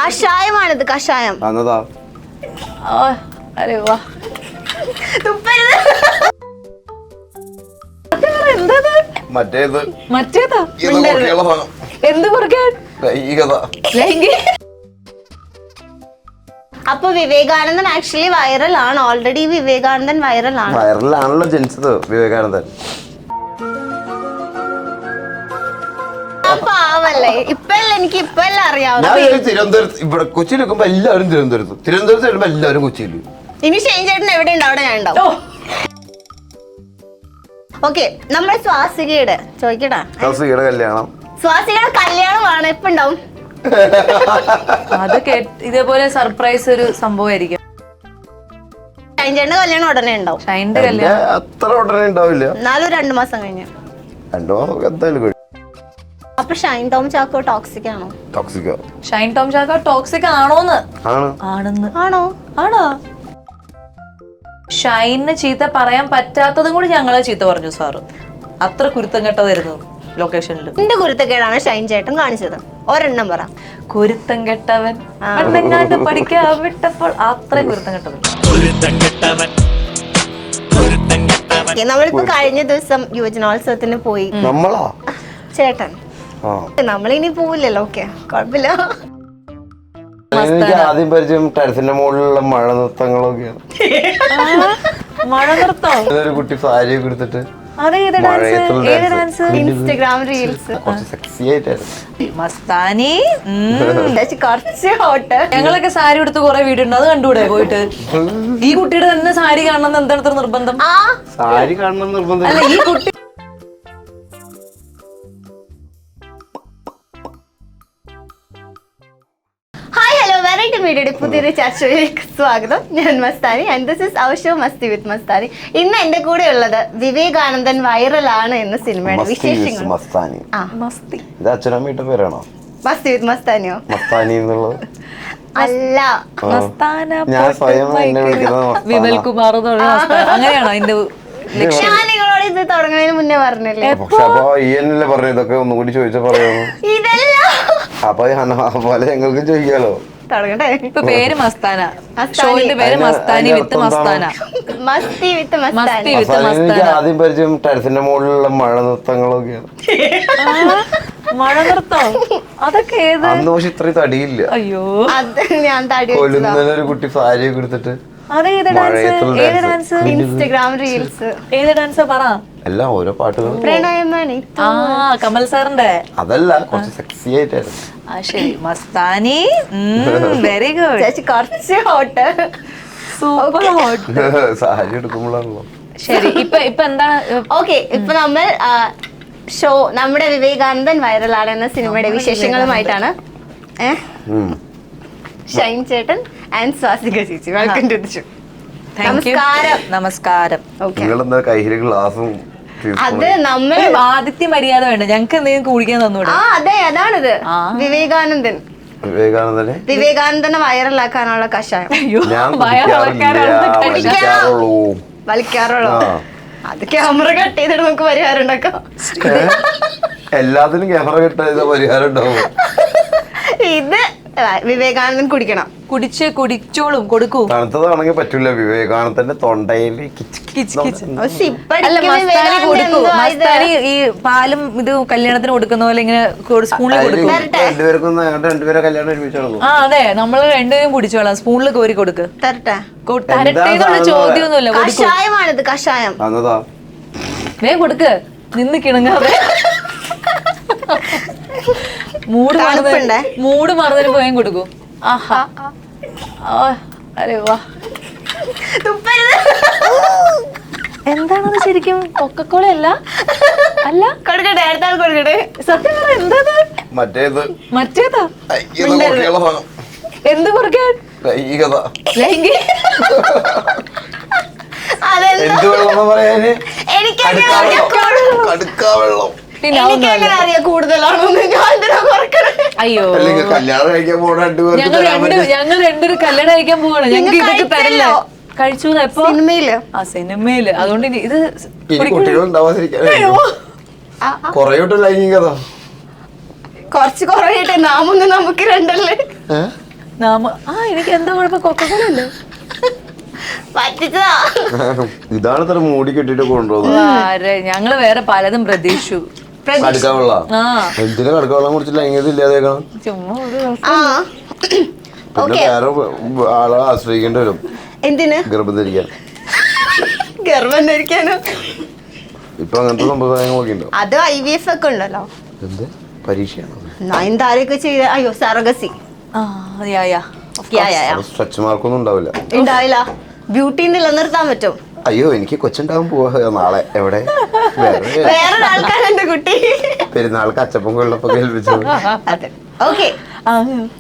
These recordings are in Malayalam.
കഷായമാണിത്, കഷായം. എന്നതാ അരെ വാ മറ്റേത് മറ്റേതാ എന്ത് കുറയ്ക്കാൻ അപ്പൊ വിവേകാനന്ദൻ ആക്ച്വലി വൈറൽ ആണ്. ഓൾറെഡി വിവേകാനന്ദൻ വൈറൽ ആണ്. വൈറലാണല്ലോ ജനിച്ചത് വിവേകാനന്ദൻ. പാവല്ലേ, എനിക്ക് ഇപ്പല്ല അറിയാവുന്ന. ഞാൻ തിരുവനന്തപുരത്ത് ഇവിടെ കൊച്ചിയിൽ നിൽക്കുമ്പോ എല്ലാവരും തിരുവനന്തപുരത്ത് ചെല്ലുമ്പോ എല്ലാവരും കൊച്ചിയിൽ. ഇനി ഷൈൻ ചേട്ടൻ എവിടെ ഉണ്ട് അവിടെ ഞാൻ ഉണ്ടാവും. ഓക്കെ, നമ്മൾ സ്വാസികയുടെ ചോദിക്കട്ടാ. സ്വാസികയുടെ കല്യാണം, സ്വാസികയുടെ കല്യാണമാണ്. എപ്പ ഉണ്ടാവും? അത് ഇതേപോലെ സർപ്രൈസ് ഒരു സംഭവമായിരിക്കും. ഷൈൻ ചേട്ടന്റെ കല്യാണം ഉടനെ ഉണ്ടാവും. ഷൈൻ്റെ കല്യാണം അത്ര ഉടനെ ഉണ്ടാവില്ല, എന്നാലും 2 മാസം കഴിഞ്ഞ്. 2 മാസം എന്തായാലും. അപ്പൊ ഷൈൻ ടോം ചാക്കോ ടോക്സിക് ആണോ? ടോക്സിക്കോ? ഷൈൻ ടോം ചാക്കോ ടോക്സിക് ആണോന്ന്? ആണെന്ന്. ആണോ? ആണോ? ഷൈനിന് ചീത്ത പറയാൻ പറ്റാത്തതും കൂടി ഞങ്ങളെ ചീത്ത പറഞ്ഞു സാറ്. അത്ര കുരുത്തം കെട്ടതായിരുന്നു ലൊക്കേഷനിൽ. എന്റെ കുരുത്തക്കേടാണ് ഷൈൻ ചേട്ടൻ കാണിച്ചത്. ഒരെണ്ണം പറ. കുരുത്തം കെട്ടവൻ പഠിക്കാൻ വിട്ടപ്പോൾ അത്രയും കുരുത്തം കെട്ടവൻ. നമ്മളിപ്പോ കഴിഞ്ഞ ദിവസം യുവജനോത്സവത്തിന് പോയി. നമ്മളാ ചേട്ടൻ നമ്മളിനി പോവില്ലല്ലോ. ഓക്കെ, കുഴപ്പമില്ല. എനിക്ക് ആദ്യം പരിചയം ടെറസിന്റെ മുകളിലുള്ള മഴ നൃത്തങ്ങളൊക്കെയാണ്. മഴ നൃത്തം? ഒരു കുട്ടി സാരിയൊക്കെ എടുത്തിട്ട് ഇൻസ്റ്റഗ്രാം റീൽസ് മസ്താനി. കുറച്ച് ഹോട്ട്. ഞങ്ങളൊക്കെ സാരി എടുത്ത് കുറെ വീഡിയോ ഉണ്ട്, അത് കണ്ടുകൂടെ പോയിട്ട്? ഈ കുട്ടിയുടെ തന്നെ സാരി കാണണം എന്താണ് നിർബന്ധം? സാരി കാണണം നിർബന്ധം അല്ല, ഈ കുട്ടി പുതിയൊരു ചർച്ചയിലേക്ക് സ്വാഗതം. ഞാൻ Mastani and this is our show Masti with Mastani. ഇന്ന് എന്റെ കൂടെ ഉള്ളത് വിവേകാനന്ദൻ വൈറലാണ് എന്ന സിനിമയുടെ വിശേഷങ്ങൾ. ഇത് അച്ഛനമ്മയുടെ പേരാണോ? മസ്തി വിത്ത് മസ്താനിയോ? മസ്താനി എന്നുള്ളത് അല്ല, ഞാൻ സ്വയം എന്നെ വിളിക്കുന്നത് വിമൽ കുമാർ. അങ്ങനെയാണോ അതിന്റെ? ഞാൻ നിങ്ങളോട് ഇത് തുടങ്ങുന്നതിന് മുന്നേ പറഞ്ഞല്ലേ. പക്ഷെ അപ്പൊ ഈ എന്നല്ലേ പറഞ്ഞു ഇതൊക്കെ ഒന്നുകൂടി ചോദിച്ചാ പറയുന്നു. ഇതല്ല, അപ്പൊ പോലെ ഞങ്ങൾക്ക് ചോദിക്കാലോ. ഇപ്പൊ പേര് മസ്താന, ഷോയുടെ പേര് മസ്താനി വിത്ത് മസ്താന. മസ്തി വിത്ത് മസ്താനി. എനിക്ക് ആദ്യം പരിചയം ടെറസിന്റെ മുകളിലുള്ള മഴ നൃത്തങ്ങളൊക്കെയാണ്. മഴ നൃത്തം? അതൊക്കെ ഏത്? അന്ന് പക്ഷെ ഇത്രയും തടിയില്ല. അയ്യോ, അത് ഞാൻ തടി. കൊല്ലുന്നൊരു കുട്ടി സാരിയൊക്കെ എടുത്തിട്ട്. Instagram reels. ഏത് ഡാൻസാ പറ? എല്ലാം ഓരോ പാട്ടുകൾ. പ്രണയമാണി. കമൽ സാറിന്റെ അതല്ല, കുറച്ച് സെക്സി ആയിട്ടായിരുന്നു. ശരി, മസ്താനി. Very good. ചേച്ചി കുറച്ച് ഹോട്ട്, സൂപ്പർ ഹോട്ട്. സാരി എടുക്കുമ്പോഴാണല്ലോ. ശരി, ഇപ്പൊ എന്താണ്? ഓക്കെ, ഇപ്പൊ നമ്മൾ ഷോ നമ്മുടെ വിവേകാനന്ദൻ വൈറലാണ് എന്ന സിനിമയുടെ വിശേഷങ്ങളുമായിട്ടാണ്. ഷൈൻ ചേട്ടൻ ആൻഡ് സ്വാസിക ചേച്ചി, വെൽക്കം ടു ദി ഷോ. നമസ്കാരം. നമസ്കാരം. നിങ്ങളെന്താ കയ്യിൽ ഗ്ലാസും? അത് നമ്മൾ ആദിത്യ മര്യാദ വേണ്ട, ഞങ്ങക്ക് എന്തെങ്കിലും കുടിക്കാൻ തന്നൂടെ? അതെ, അതാണിത്. വിവേകാനന്ദനെ വൈറലാക്കാനുള്ള കഷായം. വലിക്കാറുള്ളൂ. അത് ക്യാമറ കട്ട് ചെയ്തിട്ട് നമുക്ക് പരിഹാരം ഉണ്ടാക്കാം. എല്ലാത്തിനും ക്യാമറ കട്ട് ചെയ്ത പരിഹാരം ഉണ്ടാവും. ഇത് വിവേകാനന്ദൻ കുടിക്കണം. കുടിച്ചോളും, കൊടുക്കൂ. തണുത്തതാണെങ്കിൽ പറ്റൂല. വിവേകാനന്ദന്റെ തൊണ്ടയിൽ മസ്താനി ഈ പാലും ഇത് കല്യാണത്തിന് കൊടുക്കുന്ന പോലെ ഇങ്ങനെ സ്പൂണിൽ കൊടുക്കും. രണ്ടുപേരെ കല്യാണം ഒരുമിച്ചാണല്ലോ. അതെ, നമ്മള് രണ്ടുപേരും കുടിച്ചോളാം. സ്പൂണിൽ കോരി കൊടുക്ക്. തരട്ടെ? ചോദ്യമൊന്നുമില്ല. കഷായമാണിത്, കഷായം. വേഗം കൊടുക്ക്, നിന്ന് കിണങ്ങാതെ. മൂട് മറന്നതിന് പോയും കൊടുക്കൂ. ആഹാ, അരെ വാ. എന്താണത് ശരിക്കും? കൊക്കക്കോള അല്ല? അല്ല, കൊടുക്കട്ടെ, അടുത്ത ആൾ കൊടുക്കട്ടെ. സത്യം പറ, എന്താ മറ്റേതാ? എന്ത് കുറയ്ക്കാൻ? എനിക്കറിയാം കൂടുതലാണോന്ന്. അയ്യോ, ഞങ്ങൾ രണ്ടൊരു കല്യാണം കഴിക്കാൻ പോവാണ്. ഞങ്ങൾക്ക് ഇതൊക്കെ തരില്ല. കഴിച്ചു എപ്പോ? സിനിമയില്. അതുകൊണ്ട് ഇത് കുറച്ച് കുറയട്ടെ, നാമൊന്നും നമുക്ക് രണ്ടല്ലേ. എനിക്ക് എന്താ കുഴപ്പം, കൊക്കക്കോലല്ലേ? പറ്റിച്ചതാ. ഇതാണ് ഇത്ര മൂടി കെട്ടിട്ട് കൊണ്ടുപോകുന്നത്. ഞങ്ങള് വേറെ പലതും പ്രതീക്ഷിച്ചു. കടുക്കാവെള്ള ആ എന്തിനാ കടുക്കാവെള്ളം കുടിച്ചില്ല എങ്ങനെ ഇല്ലാതേക്കണം? ചുമ്മാ ഒരു പിന്നെ വേറെ ആളെ ആശ്രയിക്കേണ്ടി വരും. എന്തിന്? ഗർഭം ധരിക്കാൻ. ഗർഭം ധരിക്കാനോ? ഇപ്പൊ അങ്ങനത്തെ സമ്പ്രദായങ്ങളൊക്കെ ഉണ്ടോ? അത് IVF ഒക്കെ ഉണ്ടല്ലോ. എന്ത് പരീക്ഷയാണോ? നയൻതാരയൊക്കെ ചെയ്ത അയ്യോ സർഗസി സ്ട്രെച്ച് മാർക്കൊന്നും ഉണ്ടാവില്ല. ഉണ്ടാവില്ല. ബ്യൂട്ടി നിലനിർത്താൻ പറ്റും. അയ്യോ എനിക്ക് കൊച്ചുണ്ടാവും പോവാ നാളെ. എവിടെ? വേറൊരാൾക്കാണ് എന്റെ കുട്ടി. പെരുന്നാൾക്ക് അച്ചപ്പം കൊള്ളപ്പം കേൾപ്പിച്ചത്. അതെ. ഓക്കെ,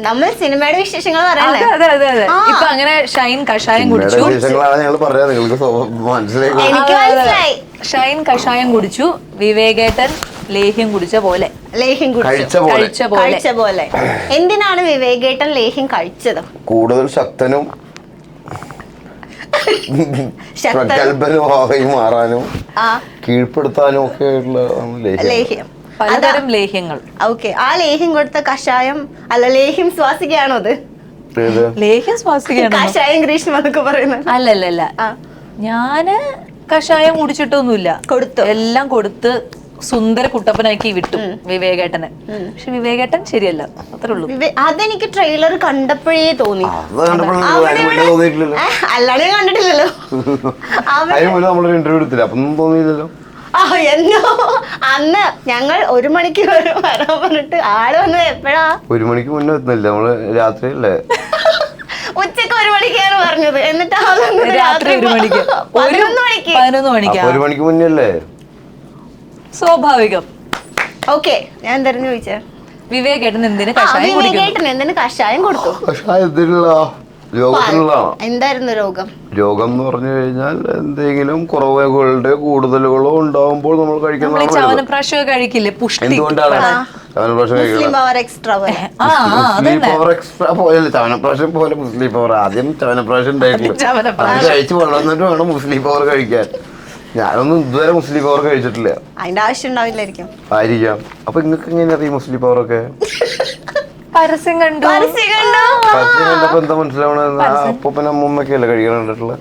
നമ്മൾ സിനിമയുടെ വിശേഷങ്ങൾ പറയല്ലേ? ഇപ്പൊ അങ്ങനെ ഷൈൻ കഷായം കുടിച്ചു. വിശേഷങ്ങളാണ് ഞങ്ങൾ പറയാ, നിങ്ങൾക്ക് മനസ്സിലായി. എനിക്ക് മനസ്സിലായി. ഷൈൻ കഷായം കുടിച്ചു, വിവേകേട്ടൻ ലേഹ്യം കുടിച്ച പോലെ. ലേഹ്യം കഴിച്ച പോലെ. എന്തിനാണ് വിവേകേട്ടൻ ലേഹ്യം കഴിച്ചത്? കൂടുതൽ ശക്തനും പ്രഗത്ഭനുമായി മാറാനും കീഴ്പ്പെടുത്താനും ഒക്കെ ഉള്ള ലേഹ്യം. പലതരം ലേഹ്യങ്ങൾ. ഓക്കെ, ആ ലേഹ്യം കൊടുത്ത കഷായം അല്ല, ലേഹ്യം സ്വാസികയാണോ അത്? ലേഹ്യം സ്വാസികയാണോ? കഷായം ഗ്രീഷ്മ എന്നൊക്കെ പറയുന്നത്. അല്ലല്ല, ഞാന് കഷായം കുടിച്ചിട്ടൊന്നുമില്ല. കൊടുത്തു, എല്ലാം കൊടുത്ത് സുന്ദര കുട്ടപ്പനാക്കി വിട്ടു വിവേകേട്ടന്. പക്ഷെ വിവേകേട്ടൻ ശരിയല്ല, അത്രേ ഉള്ളൂ. അതെനിക്ക് ട്രെയിലർ കണ്ടപ്പോഴേ തോന്നി. അല്ലാതെ കണ്ടിട്ടില്ലല്ലോ. ഇന്റർവ്യൂ എടുത്തില്ല, അപ്പൊ തോന്നിയില്ലല്ലോ. എന്നോ അന്ന് ഞങ്ങൾ 1 മണിക്ക് വരാൻ പറഞ്ഞിട്ട് ആള് വന്നത് എപ്പോഴാ? 1 മണിക്ക് മുന്നേ എത്തുന്നില്ല, നമ്മള് രാത്രിയല്ലേ? ഉച്ചക്ക് 1 മണിക്കാണ് പറഞ്ഞത്. എന്നിട്ട് രാത്രി 1 മണിക്ക് 11 മണിക്ക് 1 മണിക്ക് മുന്നേ അല്ലേ? സ്വാഭാവികം. ഓക്കെ, ഞാൻ എന്തായിരുന്നു ചോദിച്ചേ? വിവേകേട്ടൻ എന്തിന് കഷായം കുടിക്കുന്നു? വിവേകേട്ടൻ എന്തിന് കഷായം കൊടുത്തു? എന്തായിരുന്നു രോഗം? രോഗം എന്ന് പറഞ്ഞു കഴിഞ്ഞാൽ എന്തെങ്കിലും കുറവുകളുടെ കൂടുതലുകളോ ഉണ്ടാവുമ്പോൾ നമ്മൾ കഴിക്കുന്ന ചവനപ്രാശം കഴിക്കില്ലേ? എന്തുകൊണ്ടാണ് മുസ്ലിം പവർ എക്സ്ട്രാ പോലെ ചവനപ്രാശം പോലെ മുസ്ലിം പവർ? ആദ്യം ചവനപ്രാശം ഉണ്ടായിട്ടില്ല, കഴിച്ച് വളർന്നിട്ട് വേണം മുസ്ലിം പവർ കഴിക്കാൻ. ഞാനൊന്നും ഇതുവരെ മുസ്ലിം പവർ കഴിച്ചിട്ടില്ല. അതിന്റെ ആവശ്യം ഉണ്ടാവില്ലായിരിക്കും. ആയിരിക്കാം. അപ്പൊ നിങ്ങൾക്ക് എങ്ങനെ അറിയാം മുസ്ലിം പവർ ഒക്കെ? പരസ്യം കണ്ടപ്പോ എന്താ മനസ്സിലാവണത്? അപ്പൊ പിന്നെ അമ്മൂമ്മക്കല്ലേ കഴിക്കാൻ കണ്ടിട്ടുള്ളത്?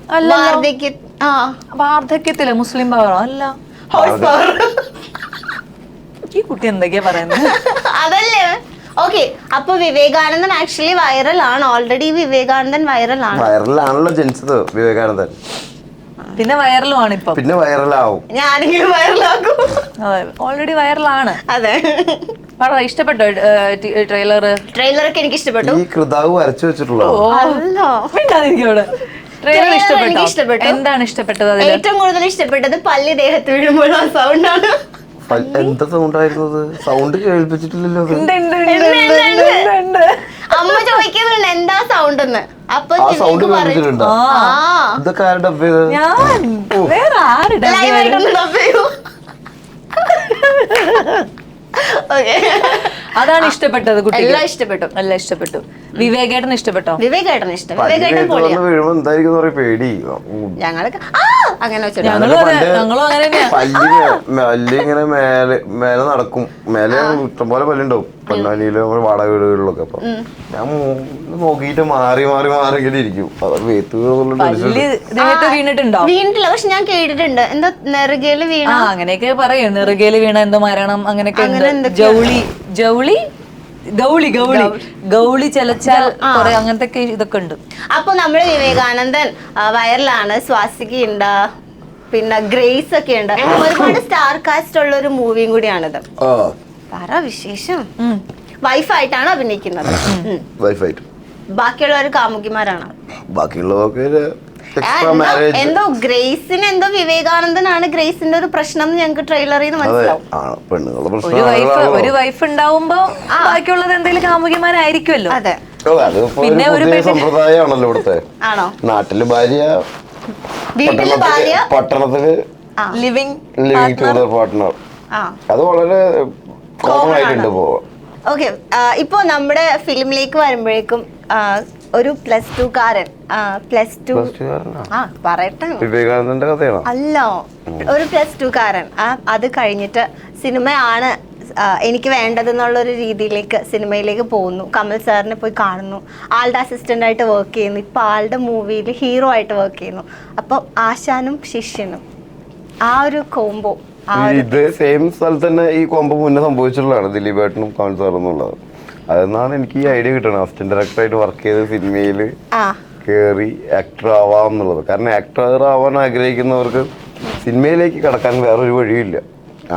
വാർദ്ധക്യത്തില് മുസ്ലിം പവറോ? അല്ല, ഈ കുട്ടി എന്തൊക്കെയാ പറയുന്നത്? അതല്ലേ. ഓക്കെ, അപ്പൊ വിവേകാനന്ദൻ ആക്ച്വലി വൈറൽ ആണ്. ഓൾറെഡി വിവേകാനന്ദൻ വൈറലാണല്ലോ ജനിച്ചത് വിവേകാനന്ദൻ. പിന്നെ വൈറലും ആണ് ഇപ്പൊ. പിന്നെ വൈറലാവും. ഞാനെങ്കിലും വൈറലാക്കും. ഓൾറെഡി വൈറലാണ്. അതെ. ഇഷ്ടപ്പെട്ടോ ട്രെയിലറൊക്കെ? എനിക്ക് ഇഷ്ടപ്പെട്ടു. ഈ കൃതാവ് വരച്ചു വെച്ചിട്ടുള്ളൂ. ട്രെയിലർ ഇഷ്ടപ്പെട്ടു. എന്താണ് ഇഷ്ടപ്പെട്ടത്? ഏറ്റവും കൂടുതൽ ഇഷ്ടപ്പെട്ടത് പല്ലി ദേഹത്ത് വീഴുമ്പോഴുള്ള സൗണ്ടാണ്. എന്താ സൗണ്ട് ആയിരുന്നത്? സൗണ്ട് കേൾപ്പിച്ചിട്ടില്ലല്ലോ. അമ്മ ചോദിക്കുന്നുണ്ട് എന്താ സൗണ്ട് എന്ന്. അപ്പൊ അതാണ് ഇഷ്ടപ്പെട്ടത്. എല്ലാം ഇഷ്ടപ്പെട്ടു. എല്ലാം ഇഷ്ടപ്പെട്ടു. വിവേകേട്ടൻ ഇഷ്ടപ്പെട്ടോ? വിവേകേട്ടൻ ഇഷ്ടം. വിവേകേട്ടൻ പേടി ഞങ്ങൾക്ക് അങ്ങനെ ഇങ്ങനെ മേലെ നടക്കും. മേലെ ഇഷ്ടംപോലെ പല്ലുണ്ടാവും പൊന്നാനിയില് വാടക വീടുകളിലൊക്കെ. അപ്പൊ ഞാൻ നോക്കിയിട്ട് മാറി മാറി മാറി ഇങ്ങനെ ഇരിക്കും. വീണിട്ടില്ല, പക്ഷെ ഞാൻ കേട്ടിട്ടുണ്ട് എന്താ നെറുകയില് വീണ. അങ്ങനെയൊക്കെ പറയും, നെറുകയില് വീണ എന്തോ മരണം അങ്ങനെയൊക്കെ. ജൗളി ഗൗളി ചലച്ചാൽ കുറെ അങ്ങനത്തെ ഇതൊക്കെ ഉണ്ട്. അപ്പൊ നമ്മുടെ വിവേകാനന്ദൻ വൈറലാണ്, സ്വാസികയുണ്ട്, പിന്നെ ഗ്രേസ് ഒക്കെ ഉണ്ട്. ഒരുപാട് സ്റ്റാർ കാസ്റ്റ് ഉള്ള ഒരു മൂവിയും കൂടിയാണിത്. പറ വിശേഷം. വൈഫായിട്ടാണ് അഭിനയിക്കുന്നത്. ബാക്കിയുള്ളവർ കാമുകിമാരാണ്. എന്തോ ഗ്രേസിന് എന്തോ വിവേകാനന്ദനാണ് ഗ്രേസിന്റെ ഒരു പ്രശ്നം ഞങ്ങൾക്ക് ട്രെയിലറിൽ നിന്ന് മനസ്സിലാവും. ഒരു വൈഫ് ഉണ്ടാവുമ്പോ ബാക്കിയുള്ളത് എന്തെങ്കിലും കാമുകിമാരായിരിക്കുമല്ലോ. അതെ, പിന്നെ ഒരു സമ്പ്രദായമാണല്ലോ ഇവിടുത്തെ. ആണോ? നാട്ടില് ഭാര്യ, വീട്ടില് ഭാര്യ, പട്ടണത്തില് ലിവിംഗ് പാർട്ട്ണർ. അത് വളരെ കോമൺ ആയിട്ടുണ്ട് ഇപ്പോ. ഓക്കെ, ഇപ്പൊ നമ്മുടെ ഫിലിമിലേക്ക് വരുമ്പോഴേക്കും ഒരു +2 കാരൻ പറയട്ടെ, വിവേകാനന്ദന്റെ കഥയാണോ? അല്ല, ഒരു +2 കാരൻ അത് കഴിഞ്ഞിട്ട് സിനിമയാണ് എനിക്ക് വേണ്ടതെന്നുള്ളൊരു രീതിയിലേക്ക് സിനിമയിലേക്ക് പോകുന്നു. കമൽ സാറിനെ പോയി കാണുന്നു, ആളുടെ അസിസ്റ്റന്റ് ആയിട്ട് വർക്ക് ചെയ്യുന്നു, ഇപ്പൊ ആളുടെ മൂവിയിൽ ഹീറോ ആയിട്ട് വർക്ക് ചെയ്യുന്നു. അപ്പം ആശാനും ശിഷ്യനും ആ ഒരു കോംബോ, ഇത് സെയിം സ്ഥലത്ത് തന്നെ ഈ കോംബോ മുന്നേ സംഭവിച്ചിട്ടുള്ളതാണ് ദിലീപേട്ടനും കമൽ സാറും എന്നുള്ളത്. അതെന്നാണ് എനിക്ക് ഈ ഐഡിയ കിട്ടണത്. അസിസ്റ്റന്റ് ഡയറക്ടറായിട്ട് വർക്ക് ചെയ്ത് സിനിമയിൽ കയറി ആക്ടർ ആവാം എന്നുള്ളത്. കാരണം ആക്ടർ ആവാൻ ആഗ്രഹിക്കുന്നവർക്ക് സിനിമയിലേക്ക് കടക്കാൻ വേറൊരു വഴിയില്ല.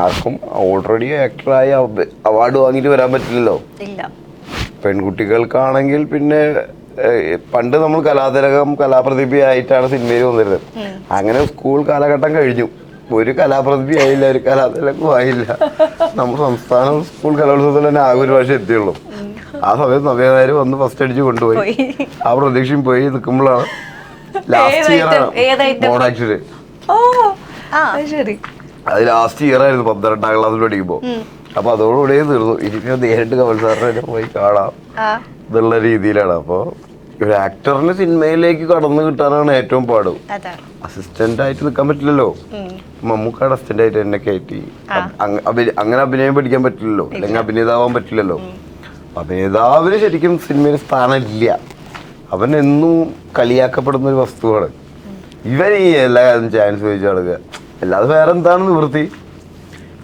ആർക്കും ഓൾറെഡി ആക്ടറായി അവാർഡ് വാങ്ങിയിട്ട് വരാൻ പറ്റില്ലല്ലോ. പെൺകുട്ടികൾക്കാണെങ്കിൽ പിന്നെ പണ്ട് നമ്മൾ കലാതിലകം കലാപ്രതിഭയായിട്ടാണ് സിനിമയിൽ വന്നിരുന്നത്. അങ്ങനെ സ്കൂൾ കാലഘട്ടം കഴിഞ്ഞു, ഒരു കലാപ്രതിഭയായില്ല, ഒരു കലാതിലകവും ആയില്ല. നമ്മൾ സംസ്ഥാന സ്കൂൾ കലോത്സവത്തിൽ തന്നെ ആകെ ഒരു പ്രാവശ്യം എത്തിയുള്ളൂ. ആ സമയത്ത് നവ്യനായർ വന്ന് ഫസ്റ്റ് അടിച്ച് കൊണ്ടുപോയി. ആ പ്രതീക്ഷയും പോയി നിൽക്കുമ്പോഴാണ് ലാസ്റ്റ് ഇയർ ആണ് മോഡ് ആക്ച്വലി. അത് ലാസ്റ്റ് ഇയർ ആയിരുന്നു 12ാം ക്ലാസ്സിൽ പഠിക്കുമ്പോ. അപ്പൊ അതോടുകൂടി തീർന്നു. ഇനി നേരിട്ട് കമൽ സാറിനെ പോയി കാണാം എന്നുള്ള രീതിയിലാണ്. അപ്പൊ ഒരു ആക്ടറിന് സിനിമയിലേക്ക് കടന്നു കിട്ടാനാണ് ഏറ്റവും പാട്. അസിസ്റ്റന്റ് ആയിട്ട് നിൽക്കാൻ പറ്റില്ലല്ലോ. മമ്മൂക്കാട് അസിസ്റ്റന്റ് ആയിട്ട് എന്നെ കയറ്റി അങ്ങനെ അഭിനയം പഠിക്കാൻ പറ്റില്ലല്ലോ, അല്ലെങ്കിൽ അഭിനേതാവാൻ പറ്റില്ലല്ലോ. അഭിനേതാവിന് ശരിക്കും സിനിമയിൽ സ്ഥാനമില്ല. അവൻ എന്നും കളിയാക്കപ്പെടുന്ന ഒരു വസ്തുവാണ്. ഇവൻ ഈ എല്ലാ കാര്യം ചാൻസ് ചോദിച്ചു നടക്കുക, അല്ലാതെ വേറെ എന്താണ് നിവൃത്തി?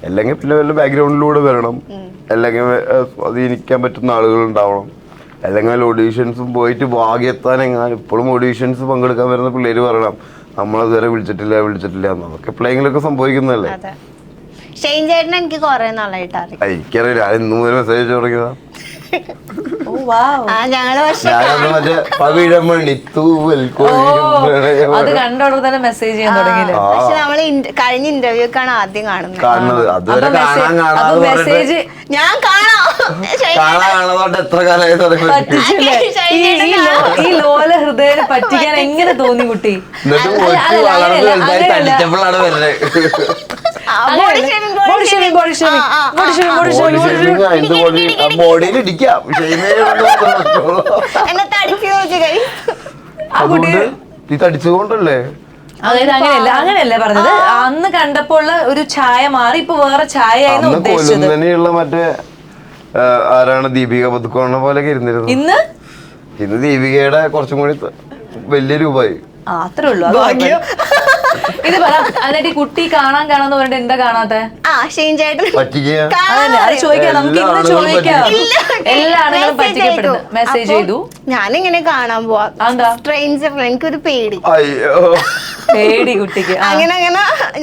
അല്ലെങ്കിൽ പിന്നെ വല്ല ബാക്ക്ഗ്രൗണ്ടിലൂടെ വരണം, അല്ലെങ്കിൽ സ്വാധീനിക്കാൻ പറ്റുന്ന ആളുകൾ ഉണ്ടാവണം, അല്ലെങ്കിൽ ഓഡീഷൻസും പോയിട്ട് ഭാഗ്യത്താൻ എങ്ങാനും. ഇപ്പോഴും ഓഡീഷൻസ് പങ്കെടുക്കാൻ വരുന്ന പിള്ളേര് പറയണം നമ്മളതുവരെ വിളിച്ചിട്ടില്ല എന്നൊക്കെ എപ്പോഴെങ്കിലൊക്കെ സംഭവിക്കുന്നതല്ലേ. എനിക്കറിയില്ല, ഞാൻ ഇന്നു മുതൽ മെസ്സേജ് അയച്ചു തുടങ്ങിയതാ. അത് കണ്ടോടെ തന്നെ മെസ്സേജ് ചെയ്യാൻ തുടങ്ങിയില്ലേ? പക്ഷെ നമ്മള് കഴിഞ്ഞ ഇന്റർവ്യൂക്കാണ് ആദ്യം കാണുന്നത്. മെസ്സേജ് ഞാൻ എത്ര കാലമായി ഈ ലോല ഹൃദയം പറ്റിക്കാൻ എങ്ങനെ തോന്നി കുട്ടി? തടിച്ചുകൊണ്ടല്ലേ? അതായത് അങ്ങനെയല്ല പറഞ്ഞത്. അന്ന് കണ്ടപ്പോൾ ഒരു ഛായ മാറി, ഇപ്പൊ വേറെ ഛായ കൊല്ലുന്നതിനുള്ള മറ്റേ ആരാണ് ദീപിക പതുക്കോണ പോലെയൊക്കെ ഇരുന്നിരുന്നു. ഇന്ന് ദീപികയുടെ കുറച്ചും കൂടി വലിയ രൂപമായി. അത്രേ ഉള്ളൂ. ഇത് പറ, എന്നിട്ട് ഈ കുട്ടി കാണാന്ന് പറഞ്ഞിട്ട് എന്താ കാണാത്തെ? അത് ചോദിക്കാം, നമുക്ക് ഇന്ന് ചോദിക്കാം. എല്ലാ ആളുകളും പറ്റിക്കപ്പെടുന്നു. മെസ്സേജ് ചെയ്തു, ഞാനിങ്ങനെ കാണാൻ പോവാ. സ്ട്രേഞ്ചർ, എനിക്കൊരു പേടി കുട്ടിക്ക്. അങ്ങനെ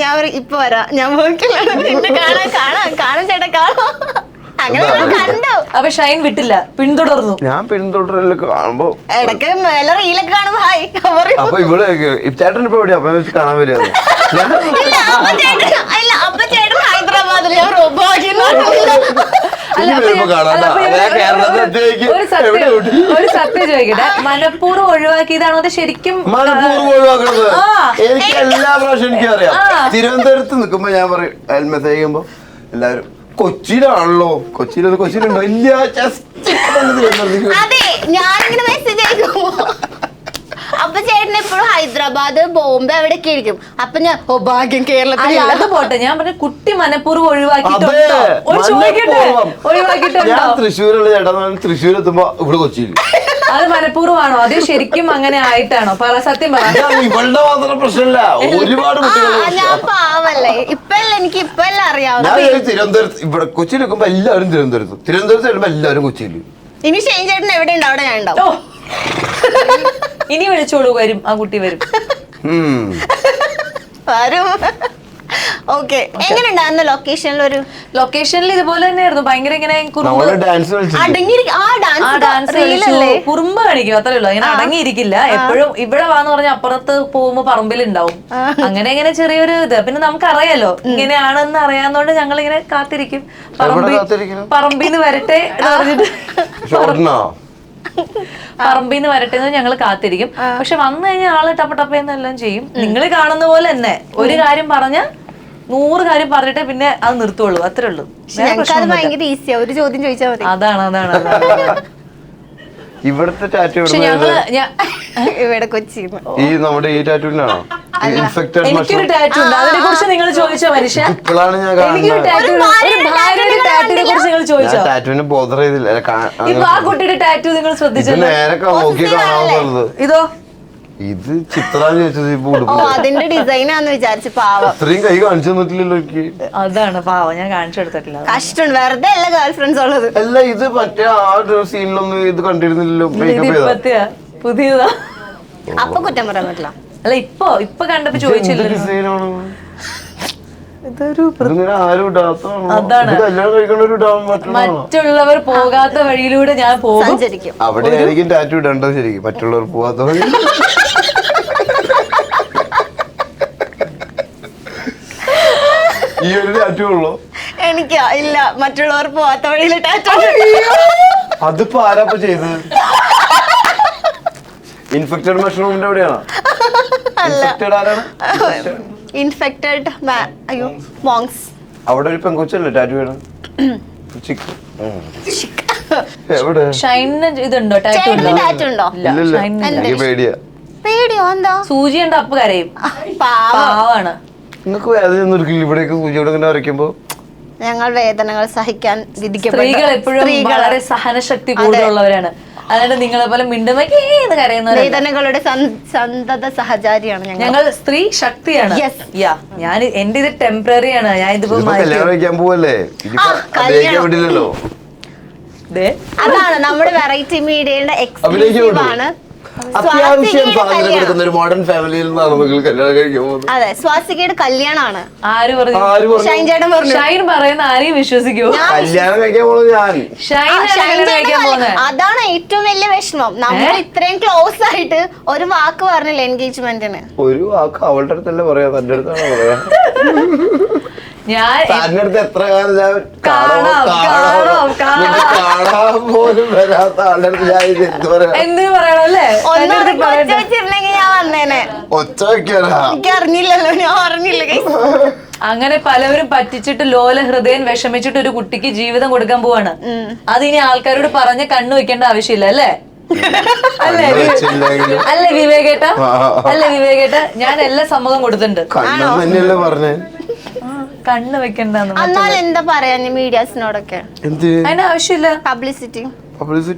ഞാൻ ഇപ്പൊ വരാം, ഞാൻ കാണാൻ ചേട്ടാ കാണാം. അപ്പൊ ഷൈൻ വിട്ടില്ല, പിന്തുടർന്നു. ഞാൻ പിന്തുടരല് കാണുമ്പോ ഇടയ്ക്ക് റീലൊക്കെ കാണുമ്പോ ഹായ്. അപ്പൊ ഇവിടെ ചേട്ടൻ ഇപ്പൊ എവിടെയാ അപ്പൊ കാണാൻ വരിക? അപ്പൊ ചേട്ടൻ ഹൈദരാബാദിൽ ഒരു സത്യം ചോദിക്കട്ടെ, മനഃപൂർവ്വം ഒഴിവാക്കിയതാണോ അത് ശരിക്കും? മനഃപൂർവ്വം ഒഴിവാക്കണത് എനിക്ക് എല്ലാ പ്രാവശ്യം എനിക്കറിയാം. തിരുവനന്തപുരത്ത് നിൽക്കുമ്പോ ഞാൻ പറയും മെസ്സേജ് ചെയ്യുമ്പോ എല്ലാവരും കൊച്ചിയിലാണല്ലോ, കൊച്ചിയിലുണ്ടോ? ഇല്ല, അതെ ഞാനിങ്ങനെ മെസ്സേജ് അയക്കുമ്പോ അപ്പൊ ചേട്ടൻ എപ്പോഴും ഹൈദരാബാദ് ബോംബെ അവിടെയൊക്കെ ആയിരിക്കും. അപ്പൊ ഞാൻ ഭാഗ്യം കേരളത്തിൽ. അത് പോട്ടെ, ഞാൻ പറഞ്ഞ കുട്ടി മനഃപൂർവ്വം ഒഴിവാക്കിയിട്ടുണ്ടോ? ഞാൻ തൃശ്ശൂരുള്ള ചേട്ടാ, തൃശ്ശൂർ എത്തുമ്പോ ഇവിടെ കൊച്ചിയിൽ. അത് മനഃപൂർവ്വമാണോ? അത് ശരിക്കും അങ്ങനെ ആയിട്ടാണോ? പറ, സത്യം പറ. ഇവളുടെ മാത്രം പ്രശ്നമില്ല, ഒരുപാട് ഞാൻ പാവല്ലേ, എനിക്ക് ഇപ്പല്ല അറിയാവുന്ന. തിരുവനന്തപുരത്ത് ഇവിടെ കൊച്ചിയിൽ നിൽക്കുമ്പോ എല്ലാവരും തിരുവനന്തപുരത്ത് വരുമ്പോ എല്ലാവരും കൊച്ചിയിൽ. ഇനി ഷെയ്ൻ ചേട്ടൻ എവിടെ ഉണ്ട് അവിടെ ഞാൻ ഉണ്ടാവും. ഇനി വിളിച്ചോളൂ, വരും, ആ കുട്ടി വരും. ഓക്കെ, എങ്ങനെയുണ്ടായിരുന്നു ലൊക്കേഷനിൽ? ഇതുപോലെ തന്നെയായിരുന്നു. ഭയങ്കര ഇങ്ങനെ കുറുമ്പ് കാണിക്കും, അത്രേ ഉള്ളൂ. അങ്ങനെ അടങ്ങിയിരിക്കില്ല. എപ്പോഴും ഇവിടെ വാന്ന് പറഞ്ഞ അപ്പുറത്ത് പോകുമ്പോ പറമ്പിലുണ്ടാവും. അങ്ങനെ ചെറിയൊരു ഇത്. പിന്നെ നമുക്കറിയാലോ ഇങ്ങനെയാണെന്ന് അറിയാവുന്നതുകൊണ്ട് ഞങ്ങൾ ഇങ്ങനെ കാത്തിരിക്കും. പറമ്പിന്ന് വരട്ടെ പറമ്പിന്ന് വരട്ടെ എന്ന് ഞങ്ങൾ കാത്തിരിക്കും. പക്ഷെ വന്നു കഴിഞ്ഞാൽ ആള് ടപ്പയെന്നെല്ലാം ചെയ്യും. നിങ്ങൾ കാണുന്ന പോലെ തന്നെ ഒരു കാര്യം പറഞ്ഞ 100 കാര്യം പറഞ്ഞിട്ടേ പിന്നെ അത് നിർത്തുള്ളൂ, അത്രേ ഉള്ളൂ. ഒരു ചോദ്യം ചോദിച്ചാൽ മതി. അതാണ് ഇവിടുത്തെ ടാറ്റു ഇവിടെ കൊച്ചി. ഈ നമ്മുടെ ഈ ടാറ്റൂനാണോ? ഇൻഫെക്റ്റഡ് എനിക്കൊരു ടാറ്റു ഉണ്ട്, അതിനെ കുറിച്ച് നിങ്ങൾ ചോദിച്ചോ മനുഷ്യ? ഇപ്പോഴാണ് ഞാൻ എനിക്കൊരു ടാറ്റു, ഒരു ഭാര്യയുടെ ടാറ്റുവിനെ കുറിച്ച് നിങ്ങൾ ചോദിച്ചോ? ടാറ്റുവിന് ബോധർ ചെയ്തില്ല. ഇപ്പൊ ആ കുട്ടിയുടെ ടാറ്റു നിങ്ങൾ ശ്രദ്ധിച്ചോ? നേരെ നോക്കി കാണാവുന്നത്. ഇതോ ഇത് ചിത്രാന്ന് ചോദിച്ചത് ഇപ്പൊ ഓ അതിന്റെ ഡിസൈനാന്ന് വിചാരിച്ചു. പാവം ഇത്രയും കൈ കാണിച്ചു തന്നിട്ടില്ലല്ലോ എനിക്ക്. അതാണ് പാവം, ഞാൻ കാണിച്ചു കൊടുത്തിട്ടില്ല. കഷ്ടം, വെറുതെ അല്ല ഗേൾ ഫ്രണ്ട്സ് ഉള്ളത്. അല്ല ഇത് മറ്റേ ആ സീനിലൊന്നും ഇത് കണ്ടിരുന്നില്ലല്ലോ. പുതിയതാ, അപ്പൊ കുറ്റം പറയാൻ പറ്റില്ല. അല്ല ഇപ്പൊ കണ്ടപ്പോ ചോദിച്ചില്ലല്ലോ. ഡിസൈനാണ് ഇതൊരു ആരും ഇടാത്തതാണ്. അതാണ്. ഇത് കല്യാണം കഴിക്കുന്ന ഒരു ഇടാൻ പറ്റുന്നതാണോ? മറ്റുള്ളവർ പോകാത്ത വഴിയിലൂടെ ഞാൻ പോകും. സഞ്ചരിക്കും. അവിടെ ആയിരിക്കും ടാറ്റു ഇടേണ്ടത് ശരിക്കും, മറ്റുള്ളവർ പോവാത്ത വഴി. ഈ ഒരു ടാറ്റു ഉള്ളോ? എനിക്ക് ഇല്ല, മറ്റുള്ളവർ പോവാത്ത വഴിയിൽ ടാറ്റു. അതിപ്പോ ആരാപ്പ ചെയ്തത്? ഇൻഫെക്റ്റഡ് മഷ്റൂമിന്റെ എവിടെയാണോ? ഇൻഫെക്റ്റഡ് ആരാണ്? ഇൻഫെക്റ്റഡ് അയ്യോ മോങ്സ്. അവിടെ ഒരു പെങ്കൊച്ചല്ലേ ടാറ്റു വേണം? എവിടെ? ഷൈനിന് ഇതുണ്ടോ, ടാറ്റു ഉണ്ടോ? ടാറ്റു ഉണ്ടോ? ഇല്ലല്ല, എനിക്ക് പേടിയാ. പേടിയോ? എന്താ? സൂചി ഉണ്ട്, അപ്പ് കരയും. പാവം. പാവാണ്. നിങ്ങക്ക് വേദന എടുക്കില്ല ഇവിടെയൊക്കെ സൂചിയോടെ ഇങ്ങനെ വരയ്ക്കുമ്പോ? ഞങ്ങൾ വേദനകൾ സഹിക്കാൻ സ്ത്രീകൾ എപ്പോഴും വളരെ സഹനശക്തി കൂടുതലുള്ളവരാണ്. അതായത് നിങ്ങളെ പോലെ മിണ്ടുമ്പോ കരയുന്നവരാണ്. വേദനകളുടെ സന്തത സഹചാരിയാണ് ഞങ്ങൾ. ഞങ്ങൾ സ്ത്രീ ശക്തിയാണ്. ഞാൻ എന്റെ ഇത് ടെമ്പററി ആണ്. ഞാൻ ഇതിപ്പോ കല്യാണം കഴിക്കാൻ പോവല്ലേ, വിടില്ലല്ലോ. അതാണ് നമ്മുടെ വെറൈറ്റി മീഡിയയുടെ എക്സ്ക്ലൂസീവ് ആണ്. അത്യാവശ്യം സ്വാതന്ത്ര്യം കൊടുക്കുന്ന ഒരു മോഡേൺ ഫാമിലിയിൽ നിന്നാണ് നിങ്ങൾ കല്യാണം കഴിക്കാൻ പോകുന്നത്. അതെ, സ്വാസികയുടെ കല്യാണമാണ്. ആര് പറഞ്ഞു? ഷൈൻ ചേട്ടൻ പറഞ്ഞു. ഷൈൻ പറയുന്ന ആരെയും വിശ്വസിക്കുമോ? കല്യാണം കഴിക്കാൻ പോകുന്നത് ഞാൻ. അതാണ് ഏറ്റവും വലിയ വിഷമം. നമ്മൾ ഇത്രയും ക്ലോസ് ആയിട്ട് ഒരു വാക്ക് പറഞ്ഞില്ല എൻഗേജ്മെന്റിന്. ഒരു വാക്ക് അവളുടെ അടുത്തല്ലേ പറയാ, തന്റെ അടുത്താണ് പറയാ. ഞാൻ അടുത്ത് എത്ര കാലം ഞാൻ കാണാൻ പോലും വരാത്ത ആളുടെ അടുത്ത് ഞാൻ ഇത് എന്ത് പറയാ? എന്തിനു പറയണല്ലേ? വെച്ചിരുന്നെങ്കിൽ ഞാൻ വന്നേനെ. ഒച്ച വെക്കാനാ? എനിക്ക് അറിഞ്ഞില്ലല്ലോ, ഞാൻ അറിഞ്ഞില്ല. അങ്ങനെ പലവരും പറ്റിച്ചിട്ട് ലോല ഹൃദയം വിഷമിച്ചിട്ട് ഒരു കുട്ടിക്ക് ജീവിതം കൊടുക്കാൻ പോവാണ്. അതിനി ആൾക്കാരോട് പറഞ്ഞ് കണ്ണു വെക്കേണ്ട ആവശ്യമില്ല അല്ലേ? അല്ലേ വിവേകേട്ട? അല്ലേ വിവേകേട്ട? ഞാൻ എല്ലാ സമ്മതം കൊടുത്തിട്ടുണ്ട്. തന്നെയല്ലേ പറഞ്ഞേ, കണ്ണ് വെക്കണ്ടെന്ന്. എന്നാൽ എന്താ പറയാ മീഡിയാസിനോടൊക്കെ? എന്ത് അതിന് ആവശ്യമില്ല. പബ്ലിസിറ്റി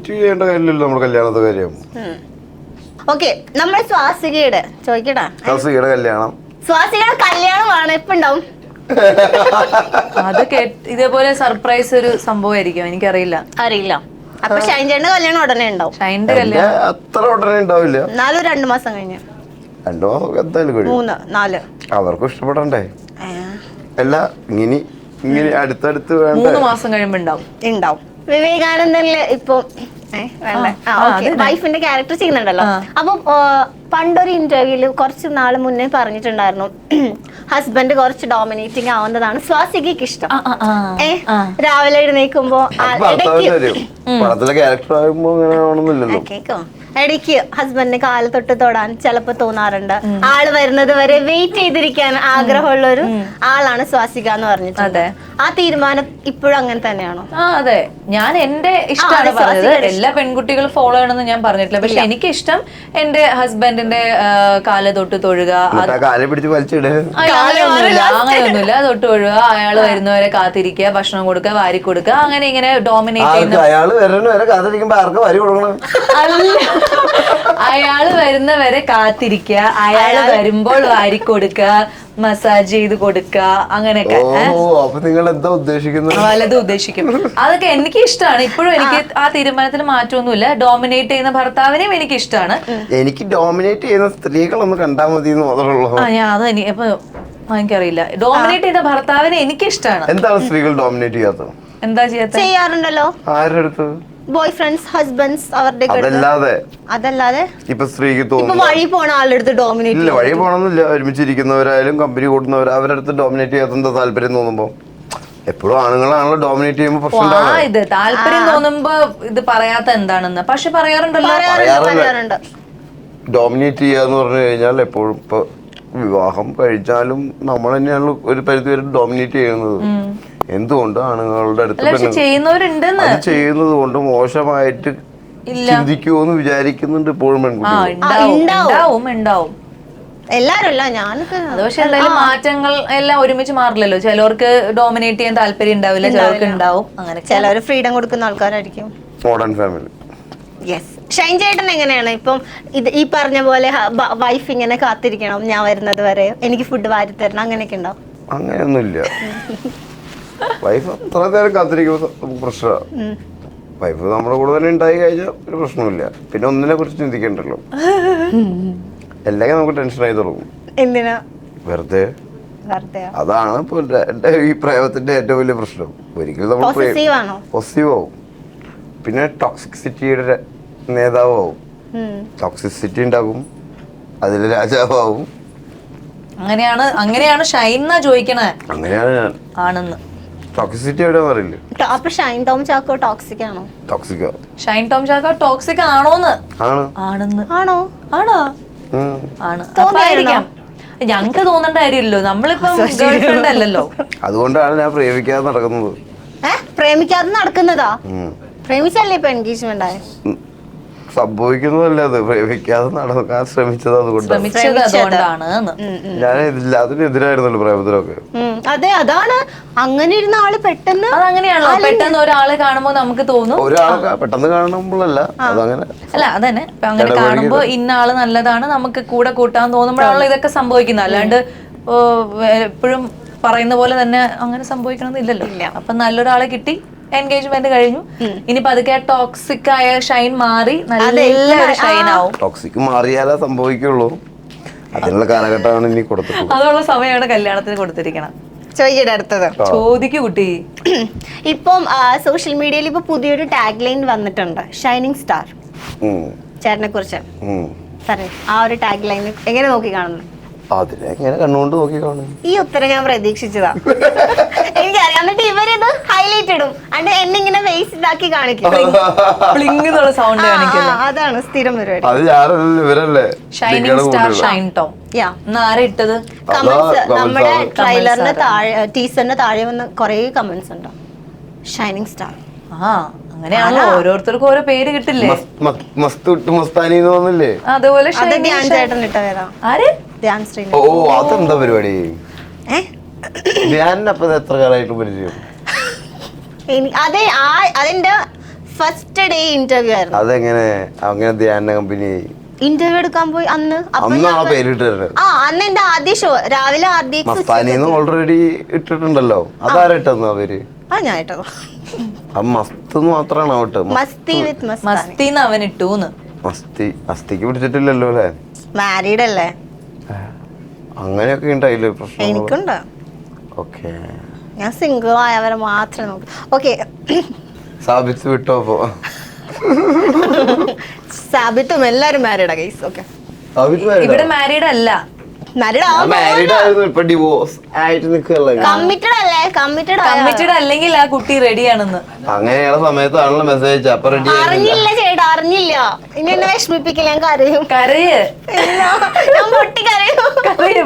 ചെയ്യേണ്ട കാര്യമില്ലല്ലോ നമ്മുടെ കല്യാണത്തെ കാര്യം. ഓക്കെ, നമ്മുടെ സ്വാസികയുടെ ചോദിക്കട്ടാ. സ്വാസികയുടെ കല്യാണം, സ്വാസികയുടെ കല്യാണമാണ്. എപ്പ ഉണ്ടാവും? അത് ഇതേപോലെ സർപ്രൈസ് ഒരു സംഭവമായിരിക്കും, എനിക്കറിയില്ല. അറിയില്ല. അപ്പൊ ഷൈൻ ചേട്ടന്റെ കല്യാണം ഉടനെ ഉണ്ടാവും. ഷൈൻ്റെ കല്യാണം അത്ര ഉടനെ ഉണ്ടാവില്ല. എന്നാലും 2 മാസം കഴിഞ്ഞ്, 2 മാസം എന്തായാലും കഴിയും. 3, 4. അവർക്കും ഇഷ്ടപ്പെടണ്ടേ? അല്ല ഇങ്ങനെ അടുത്തടുത്ത് വേണ്ട. 3 മാസം കഴിയുമ്പോ ഉണ്ടാവും. വിവേകാനന്ദനില് ഇപ്പൊ വൈഫിന്റെ ക്യാരക്ടർ ചെയ്യുന്നുണ്ടല്ലോ. അപ്പൊ പണ്ടൊരു ഇന്റർവ്യൂല് കുറച്ച് നാള് മുന്നേ പറഞ്ഞിട്ടുണ്ടായിരുന്നു, ഹസ്ബൻഡ് കുറച്ച് ഡോമിനേറ്റിംഗ് ആവുന്നതാണ് സ്വാസികയ്ക്ക് ഇഷ്ടം. രാവിലെ എഴുന്നേക്കുമ്പോ പടത്തിലെ ക്യാരക്ടർ ആകുമ്പോ അങ്ങനെ ആവണമെന്നില്ലല്ലോ. കേക്കോ, ഇടയ്ക്ക് ഹസ്ബൻഡിന് കാല് തൊട്ട് തൊടാൻ ചിലപ്പോ തോന്നാറുണ്ട്. ആള് വരുന്നത് വരെ വെയിറ്റ് ചെയ്തിരിക്കാൻ ആഗ്രഹമുള്ള ഒരു ആളാണ് സ്വാസിക എന്ന് പറഞ്ഞിട്ടുണ്ട്. ആ തീരുമാനം ഇപ്പോഴും അങ്ങനെ തന്നെയാണോ? അതെ, ഞാൻ എന്റെ ഇഷ്ടമാണ് പറഞ്ഞത്. എല്ലാ പെൺകുട്ടികളും ഫോളോ ചെയ്യണമെന്ന് ഞാൻ പറഞ്ഞിട്ടില്ല. പക്ഷെ എനിക്ക് ഇഷ്ടം എന്റെ ഹസ്ബൻഡിന്റെ കാല് തൊട്ട് തൊഴുക, അങ്ങനെയൊന്നുമില്ല. തൊട്ട് തൊഴുക, അയാള് വരുന്നവരെ കാത്തിരിക്കുക, ഭക്ഷണം കൊടുക്കുക, വാരി കൊടുക്കുക, അങ്ങനെ ഇങ്ങനെ ഡോമിനേറ്റ് ചെയ്യുന്ന. അയാള് വരുന്നവരെ കാത്തിരിക്കുക, അയാള് വരുമ്പോൾ വാരി കൊടുക്കുക, മസാജ് ചെയ്ത് കൊടുക്കുക, അങ്ങനെയൊക്കെ. വലത് ഉദ്ദേശിക്കും. അതൊക്കെ എനിക്ക് ഇഷ്ടമാണ്. ഇപ്പോഴും എനിക്ക് ആ തീരുമാനത്തിൽ മാറ്റമൊന്നുമില്ല. ഡോമിനേറ്റ് ചെയ്യുന്ന ഭർത്താവിനെയും എനിക്ക് ഇഷ്ടമാണ്. എനിക്ക് ഡോമിനേറ്റ് ചെയ്യുന്ന സ്ത്രീകളൊന്ന് കണ്ടാൽ മതി എന്ന് മാത്രമുള്ളൂ. എനിക്കറിയില്ല. ഡോമിനേറ്റ് ചെയ്ത ഭർത്താവിനെ എനിക്ക് ഇഷ്ടമാണ്. എന്താണ് സ്ത്രീകൾ ഡോമിനേറ്റ് ചെയ്യാത്തത്? എന്താ ചെയ്യാറുണ്ടല്ലോ. ആരുടെ അടുത്ത്? ബോയ് ഫ്രണ്ട്സ്, ഹസ്ബൻഡ്സ്, അവരുടെ. അതല്ലാതെ ഇപ്പൊ സ്ത്രീക്ക് തോന്നുന്നു വഴി പോണ ആളുടെ അടുത്ത് ഡോമിനേറ്റ് ഇല്ല. വഴി പോണമെന്നില്ല, ഒരുമിച്ചിരിക്കുന്നവരായാലും കമ്പനി കൂടുന്നവർ അവരുടെ അടുത്ത് ഡോമിനേറ്റ് ചെയ്യാത്ത താല്പര്യം തോന്നുമ്പോ എപ്പോഴും ആണുങ്ങളാണല്ലോ ഡോമിനേറ്റ് ചെയ്യുമ്പോ പ്രശ്നം. ഇത് താല്പര്യം തോന്നുമ്പോ ഇത് പറയാത്ത എന്താണെന്ന് പക്ഷെ പറയാറുണ്ടല്ലോ. ഡോമിനേറ്റ് ചെയ്യാന്ന് പറഞ്ഞു കഴിഞ്ഞാൽ എപ്പോഴും ഇപ്പൊ വിവാഹം കഴിച്ചാലും നമ്മൾ തന്നെയാണ് ഒരു പരിധി വരെ ഡോമിനേറ്റ് ചെയ്യുന്നത്. എന്തുകൊണ്ട് ആണുങ്ങളുടെ അടുത്ത് ചെയ്യുന്നത് കൊണ്ട് എല്ലാരും അല്ല ഞാനൊക്കെ അത് പക്ഷെ എന്തായാലും മാറ്റങ്ങൾ എല്ലാം ഒരുമിച്ച് മാറില്ലല്ലോ. ചിലവർക്ക് ഡോമിനേറ്റ് ചെയ്യാൻ താല്പര്യം ഉണ്ടാവില്ല, ചിലർക്ക് ഉണ്ടാവും. അങ്ങനെ ചിലവര് ഫ്രീഡം കൊടുക്കുന്ന ആൾക്കാരായിരിക്കും. Modern family. യെസ്. ഷൈൻ ചേട്ടൻ എങ്ങനെയാണ് ഇപ്പം ഇത് ഈ പറഞ്ഞ പോലെ വൈഫ് ഇങ്ങനെ കാത്തിരിക്കണം ഞാൻ വരുന്നത് വരെ, എനിക്ക് ഫുഡ് വാരി തരണം, അങ്ങനെയൊക്കെ ഉണ്ടാവും? അങ്ങനെയൊന്നുമില്ല. വൈഫ് അത്ര നേരം കാത്തിരിക്കുമ്പോൾ നമുക്ക് പ്രശ്നമാണ്. വൈഫ് നമ്മുടെ കൂടെ തന്നെ ഉണ്ടായി കഴിഞ്ഞാൽ ഒരു പ്രശ്നമില്ല. പിന്നെ ഒന്നിനെ കുറിച്ച് ചിന്തിക്കണ്ടല്ലോ. എല്ലാം നമുക്ക് ടെൻഷനായി തുടങ്ങും. എന്തിനാ വെറുതെ. അതാണ് ഇപ്പൊ എന്റെ ഈ പ്രയോഗത്തിന്റെ ഏറ്റവും വലിയ പ്രശ്നം. ഒരിക്കലും നമ്മൾ പോസിറ്റീവ് ആവും, പിന്നെ ടോക്സിസിറ്റിയുടെ നേതാവും. ടോക്സിസിറ്റി ഉണ്ടാകും, അതിൽ രാജാവും. അങ്ങനെയാണ് ഷൈൻ ചോദിക്കണേ. അങ്ങനെയാണ് ഞാൻ ആണെന്ന്. ടോക്സിസിറ്റി എവിടെ അറിയില്ല. അപ്പൊ ഷൈൻ ടോം ചാക്കോ ടോക്സിക് ആണോ? ടോക്സിക്. ഷൈൻ ടോം ചാക്കോ ടോക്സിക് ആണോന്ന്? ആണെന്ന്. ആണോ? ആണോ? ആണ്. അപ്പായിരിക്കാം. ഞങ്ങക്ക് തോന്നേണ്ട കാര്യമില്ലല്ലോ, നമ്മളിപ്പം ഗേൾഫ്രണ്ട് അല്ലല്ലോ. അതുകൊണ്ടാണ് ഞാൻ പ്രേമിക്കാതെ നടക്കുന്നത്. പ്രേമിക്കാതെ നടക്കുന്നതാ? പ്രേമിച്ചല്ലേ ഇപ്പൊ എൻഗേജ്മെന്റ് ആയ? സംഭവിക്കുന്നതല്ല, അത് പ്രേമിക്കാതെ നടക്കാൻ ശ്രമിച്ചത് അതുകൊണ്ടാണ്. ഞാൻ അതിനെതിരായിരുന്നല്ലോ പ്രേമത്തിലൊക്കെ. അതെ, അതാണ്. അങ്ങനെ ഇരുന്ന ആള് പെട്ടെന്ന് അതങ്ങനെയാണല്ലോ, പെട്ടെന്ന് ഒരാളെ കാണുമ്പോ നമുക്ക് തോന്നും. ഒരാളെ പെട്ടെന്ന് കാണുമ്പോഴല്ല, അതങ്ങനെ അല്ല, അതന്നെ അങ്ങനെ കാണുമ്പോ ഇന്ന ആള് നല്ലതാണ് നമുക്ക് കൂടെ കൂട്ടാൻ തോന്നുമ്പോഴാണല്ലോ ഇതൊക്കെ സംഭവിക്കുന്നത്. അല്ലാണ്ട് എപ്പോഴും പറയുന്ന പോലെ തന്നെ അങ്ങനെ സംഭവിക്കണമെന്നില്ലല്ലോ. അപ്പൊ നല്ലൊരാളെ കിട്ടി, എൻഗേജ്മെന്റ് കഴിഞ്ഞു. ഇനി പതുക്കെ ടോക്സിക് ആയ ഷൈൻ മാറി നല്ലൊരു ഷൈൻ ആവും. ടോക്സിക് മാറിയാലേ സംഭവിക്കുള്ളൂ. അതിനുള്ള കാലഘട്ടമാണ് ഇനി കൊടുത്തിട്ടുള്ളത്. അതുള്ള സമയമാണ് കല്യാണത്തിന് കൊടുത്തിരിക്കണം. ചോദിക്കട്ടെ അടുത്തത്? ചോദിക്കൂ കുട്ടി. ഇപ്പം സോഷ്യൽ മീഡിയയിൽ ഇപ്പൊ പുതിയൊരു ടാഗ് ലൈൻ വന്നിട്ടുണ്ട്, ഷൈനിങ് സ്റ്റാർ. ചേട്ടനെ കുറിച്ച് ആ ഒരു ടാഗ് ലൈൻ എങ്ങനെ നോക്കി കാണുന്നു? അതിനെ എങ്ങനെ കണ്ണുകൊണ്ട് നോക്കി കാണും? ഈ ഉത്തരം ഞാൻ പ്രതീക്ഷിച്ചതാ. എനിക്കറിയാം. എന്നിട്ട് ഇവരിത് ഹൈലൈറ്റ് ഇടും, അണ്ട് എന്നെ ഇങ്ങനെ വേസ്റ്റ് ഇതാക്കി കാണിക്കും. അതാണ് സ്ഥിരം പരിപാടി. അത് ഞാനല്ല, ഇവരല്ലേ. Shining star Shine Tom. ആരായിട്ടത്? കമന്റ്സ് നമ്മുടെ ട്രെയിലറിന് താഴെ, ടീസറിന് താഴെ വന്ന് കൊറേ കമന്റ്സ് ഉണ്ട്. Shining star. അങ്ങനെയാണല്ലോ, ഓരോരുത്തർക്കും ഓരോ പേര് കിട്ടില്ലേ. മസ്താനി തോന്നില്ലേ? അതുപോലെ ചേട്ടൻ ഇട്ട പേരാ. ആര്? ഓ, അതെന്താ പരിപാടി? ധ്യാനപ്പോ എത്ര കാലമായിട്ട് പരിചയം? അതെ, അതിന്റെ ഫസ്റ്റ് ഡേ ഇന്റർവ്യൂ ആയിരുന്നു. അതെങ്ങനെ അങ്ങനെ ധ്യാന കമ്പനി ഇന്റർവ്യൂ എടുക്കാൻ പോയി അന്ന് പേരിട്ട് അന്ന് എന്റെ ആദ്യ ഷോ രാവിലെ മസ്താനിന്ന് ഓൾറെഡി ഇട്ടിട്ടുണ്ടല്ലോ. അതാരാ ഇട്ടെന്ന് അവര്? ഞാൻ ഇട്ടത് മസ്ത് മാത്രാണ്. മസ്തി വിത്ത് മസ്തി അവൻ ഇട്ടൂന്ന്. മസ്തിക്ക് പിടിച്ചിട്ടില്ലല്ലോ അല്ലേ? മാരീഡ് അല്ലേ? അങ്ങനെയൊക്കെ ഉണ്ടായില്ലേ പ്രശ്നം? എനിക്കുണ്ട്. ഓക്കെ, ഞാൻ സിംഗിൾ ആയവരെ മാത്രമേ നോക്കൂ. ഓക്കെ, സാബിത്ത് വിട്ടോ? അപ്പോ സാബിത്തും എല്ലാരും മാരീഡാ ഗൈസ്. ഓക്കെ, ഇവിടെ മാരീഡ് അല്ല, കമ്മിറ്റഡ് അല്ലെങ്കിൽ ആ കുട്ടി റെഡിയാണെന്ന്. അങ്ങനെയുള്ള സമയത്താണല്ലോ മെസ്സേജ്. അപ്പൊ റെഡി അറിഞ്ഞില്ല ചേട്ടാ, അറിഞ്ഞില്ല. ഇനി എന്നെ വിഷമിപ്പിക്കില്ല, ഞാൻ കരയും. ഞാൻ